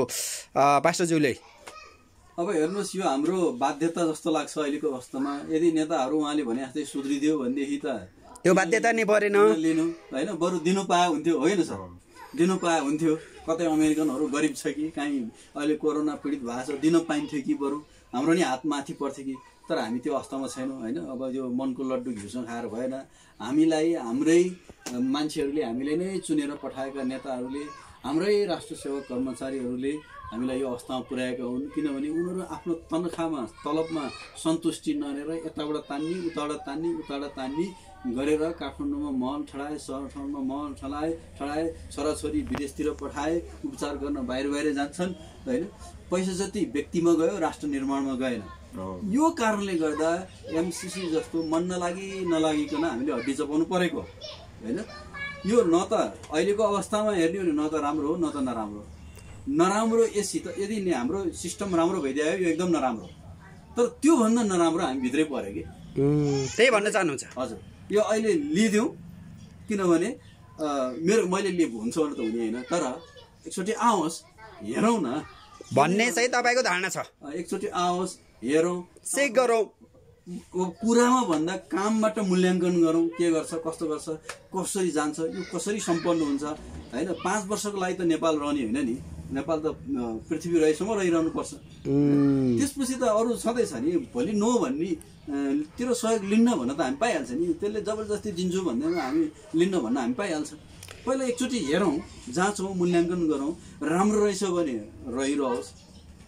पास्टरज्यूले? अब हेर्नुहोस्, यो हाम्रो बाध्यता जस्तो लाग्छ अहिलेको अवस्थामा। यदि नेताहरू उहाँले भने जस्तै सुध्रिदियो भनेदेखि त यो बाध्यता नै परेन लिनु होइन, बरु दिनु पाए हुन्थ्यो होइन सर, दिनु पाए हुन्थ्यो। कतै अमेरिकनहरू गरिब छ कि कहीँ अहिले कोरोना पीडित भएको छ, दिन पाइन्थ्यो कि बरु हाम्रो नि हात माथि पर्थ्यो कि। तर हामी त्यो अवस्थामा छैनौँ होइन। अब यो मनको लड्डु घिउसँग खाएर भएन। हामीलाई हाम्रै मान्छेहरूले, हामीले नै चुनेर पठाएका नेताहरूले, हाम्रै राष्ट्र सेवक कर्मचारीहरूले हामीलाई यो अवस्थामा पुर्याएका हुन्। किनभने उनीहरू आफ्नो तनखामा तलबमा सन्तुष्टि नरहेर यताबाट तान्ने, उताबाट तान्ने गरेर काठमाडौँमा महल ठडाए, सहर ठाउँमा महल ठडाए, छोराछोरी विदेशतिर पठाए, उपचार गर्न बाहिर जान्छन् होइन। पैसा जति व्यक्तिमा गयो, राष्ट्र निर्माणमा गएन। यो कारणले गर्दा एमसीसी जस्तो मन नलागिकन हामीले हड्डी चपाउनु परेको होइन। यो न त अहिलेको अवस्थामा हेर्ने हो भने न त राम्रो हो न त नराम्रो। यदि हाम्रो सिस्टम राम्रो भइदियो यो एकदम नराम्रो, तर त्योभन्दा नराम्रो हामी भित्रै पऱ्यो कि, त्यही भन्न चाहनुहुन्छ? हजुर, यो अहिले लिइदिउँ किनभने मैले लिएको हुन्छ भने त हुने होइन, तर एकचोटि आओस् हेरौँ न भन्ने चाहिँ तपाईँको धारणा छ। एकचोटि आओस् हेरौँ, चेक गरौँ, कुरामा भन्दा कामबाट मूल्याङ्कन गरौँ, के गर्छ, कस्तो गर्छ, कसरी जान्छ, यो कसरी सम्पन्न हुन्छ होइन। 5 वर्षको लागि त नेपाल रहने होइन नि, नेपाल त पृथ्वी रहेसम्म रहिरहनु पर्छ। त्यसपछि त अरू छँदैछ नि, भोलि नो भन्ने तेरो सहयोग लिन्न भन्न त हामी पाइहाल्छ नि। त्यसले जबरजस्ती दिन्छु भन्दैमा हामी लिन्न भन्न हामी पाइहाल्छ। पहिला एकचोटि हेरौँ, जाँचौँ, मूल्याङ्कन गरौँ। राम्रो रहेछ भने रहिरहोस्,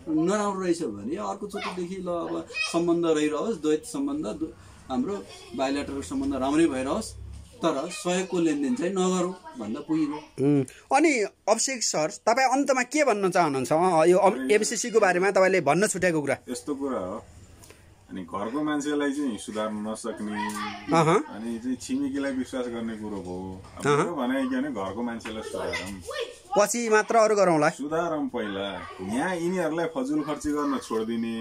नराम्रो रहेछ भने अर्कोचोटिदेखि ल अब सम्बन्ध रहिरहोस्, द्वैत सम्बन्ध, हाम्रो बायोलेटरल सम्बन्ध राम्रै भइरहोस् तर सहयोगको लेनदेन चाहिँ नगरौँ भन्दा पुगिगयो। अनि अभिषेक सर तपाईँ अन्तमा के भन्न चाहनुहुन्छ यो एमसिसीको बारेमा तपाईँले भन्न छुटेको कुरा? यस्तो कुरा हो, अनि घरको मान्छेलाई चाहिँ सुधार्न नसक्ने अनि चाहिँ छिमेकीलाई विश्वास गर्ने कुरो भयो भने के भने घरको मान्छेलाई सुधारौँ पछि मात्र अरू गरौँला, सुधारौँ पहिला। यहाँ यिनीहरूलाई फजुल खर्ची गर्न छोडिदिने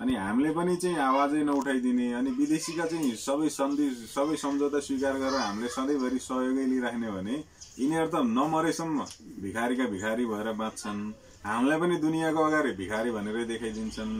अनि हामीले पनि चाहिँ आवाजै नउठाइदिने अनि विदेशीका चाहिँ सबै सम्झौता स्वीकार गरेर हामीले सधैँभरि सहयोगै लिइराख्ने भने यिनीहरू त नमरेसम्म भिखारीका भिखारी भएर बाँच्छन्, हामीलाई पनि दुनियाँको अगाडि भिखारी भनेरै देखाइदिन्छन्।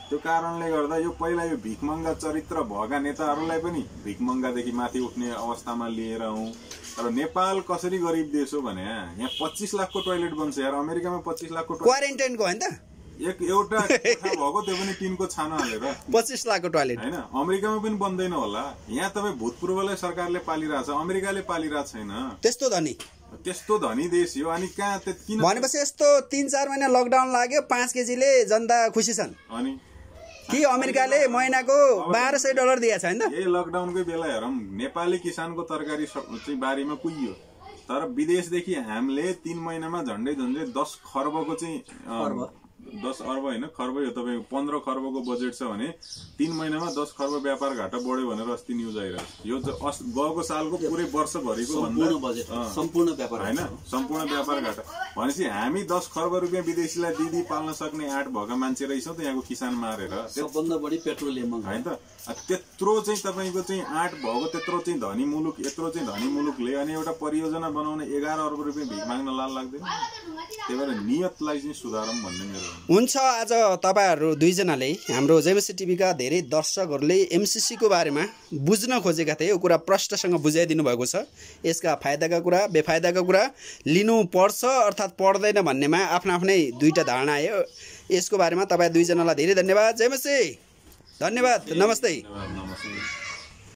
त्यो कारणले गर्दा यो पहिला यो भिखमङ्गा चरित्र भएका नेताहरूलाई पनि भिखमङ्गादेखि माथि उठ्ने अवस्थामा लिएर आउँ। तर नेपाल कसरी गरिब देश हो भने यहाँ 25 लाखको टोयलेट बन्छ यार, अमेरिकामा 25 लाखको क्वारेन्टाइनको होइन त एउटा भएको त्यो पनि टिनको छानो हालेर 25 लाखको टोयलेट होइन। अमेरिकामा पनि बन्दैन होला, यहाँ तपाईँ भूतपूर्वलाई सरकारले पालिरहेछ, अमेरिकाले पालिरहेको छैन। त्यस्तो धनी देश हो अनि कहाँ किन भनेपछि यस्तो 3-4 महिना लकडाउन लाग्यो, 5 केजीले जनता खुसी छन् अनि कि अमेरिकाले महिनाको $1200 दिएछ हैन त? यही लकडाउनकै बेला हेरौँ नेपाली किसानको तरकारी चाहिँ बारीमा कुहियो, तर विदेशदेखि हामीले 3 महिनामा झन्डै 10 खर्बको चाहिँ 10 अर्ब होइन खर्ब, यो तपाईँ 15 खर्बको बजेट छ भने 3 महिनामा 10 खर्ब व्यापार घाटा बढ्यो भनेर अस्ति न्युज आइरहेको। यो गएको सालको पुरै वर्षभरिको सम्पूर्ण व्यापार होइन, सम्पूर्ण व्यापार घाटा भनेपछि हामी 10 खर्ब रुपियाँ विदेशीलाई दिदी पाल्न सक्ने आँट भएका मान्छे रहेछौँ त यहाँको किसान मारेर। सबभन्दा बढी पेट्रोलियम होइन त, त्यत्रो चाहिँ तपाईँको चाहिँ आँट भएको त्यत्रो चाहिँ धनी मुलुक, यत्रो चाहिँ धनी मुलुकले अनि एउटा परियोजना बनाउने 11 अर्ब रुपियाँ भिख माग्न लाल लाग्दैन। त्यही भएर नियतलाई चाहिँ सुधारौँ भन्ने मेरो हुन्छ। आज तपाईँहरू दुईजनाले हाम्रो जेएमसी टिभीका धेरै दर्शकहरूले एमसिसीको बारेमा बुझ्न खोजेका थिए, यो कुरा प्रष्टसँग बुझाइदिनु भएको छ। यसका फाइदाका कुरा बेफाइदाका कुरा लिनुपर्छ अर्थात् पर्दैन भन्नेमा आफ्नै दुईटा धारणा आयो। यसको बारेमा तपाईँ दुईजनालाई धेरै धन्यवाद। जेएमसी धन्यवाद, नमस्ते।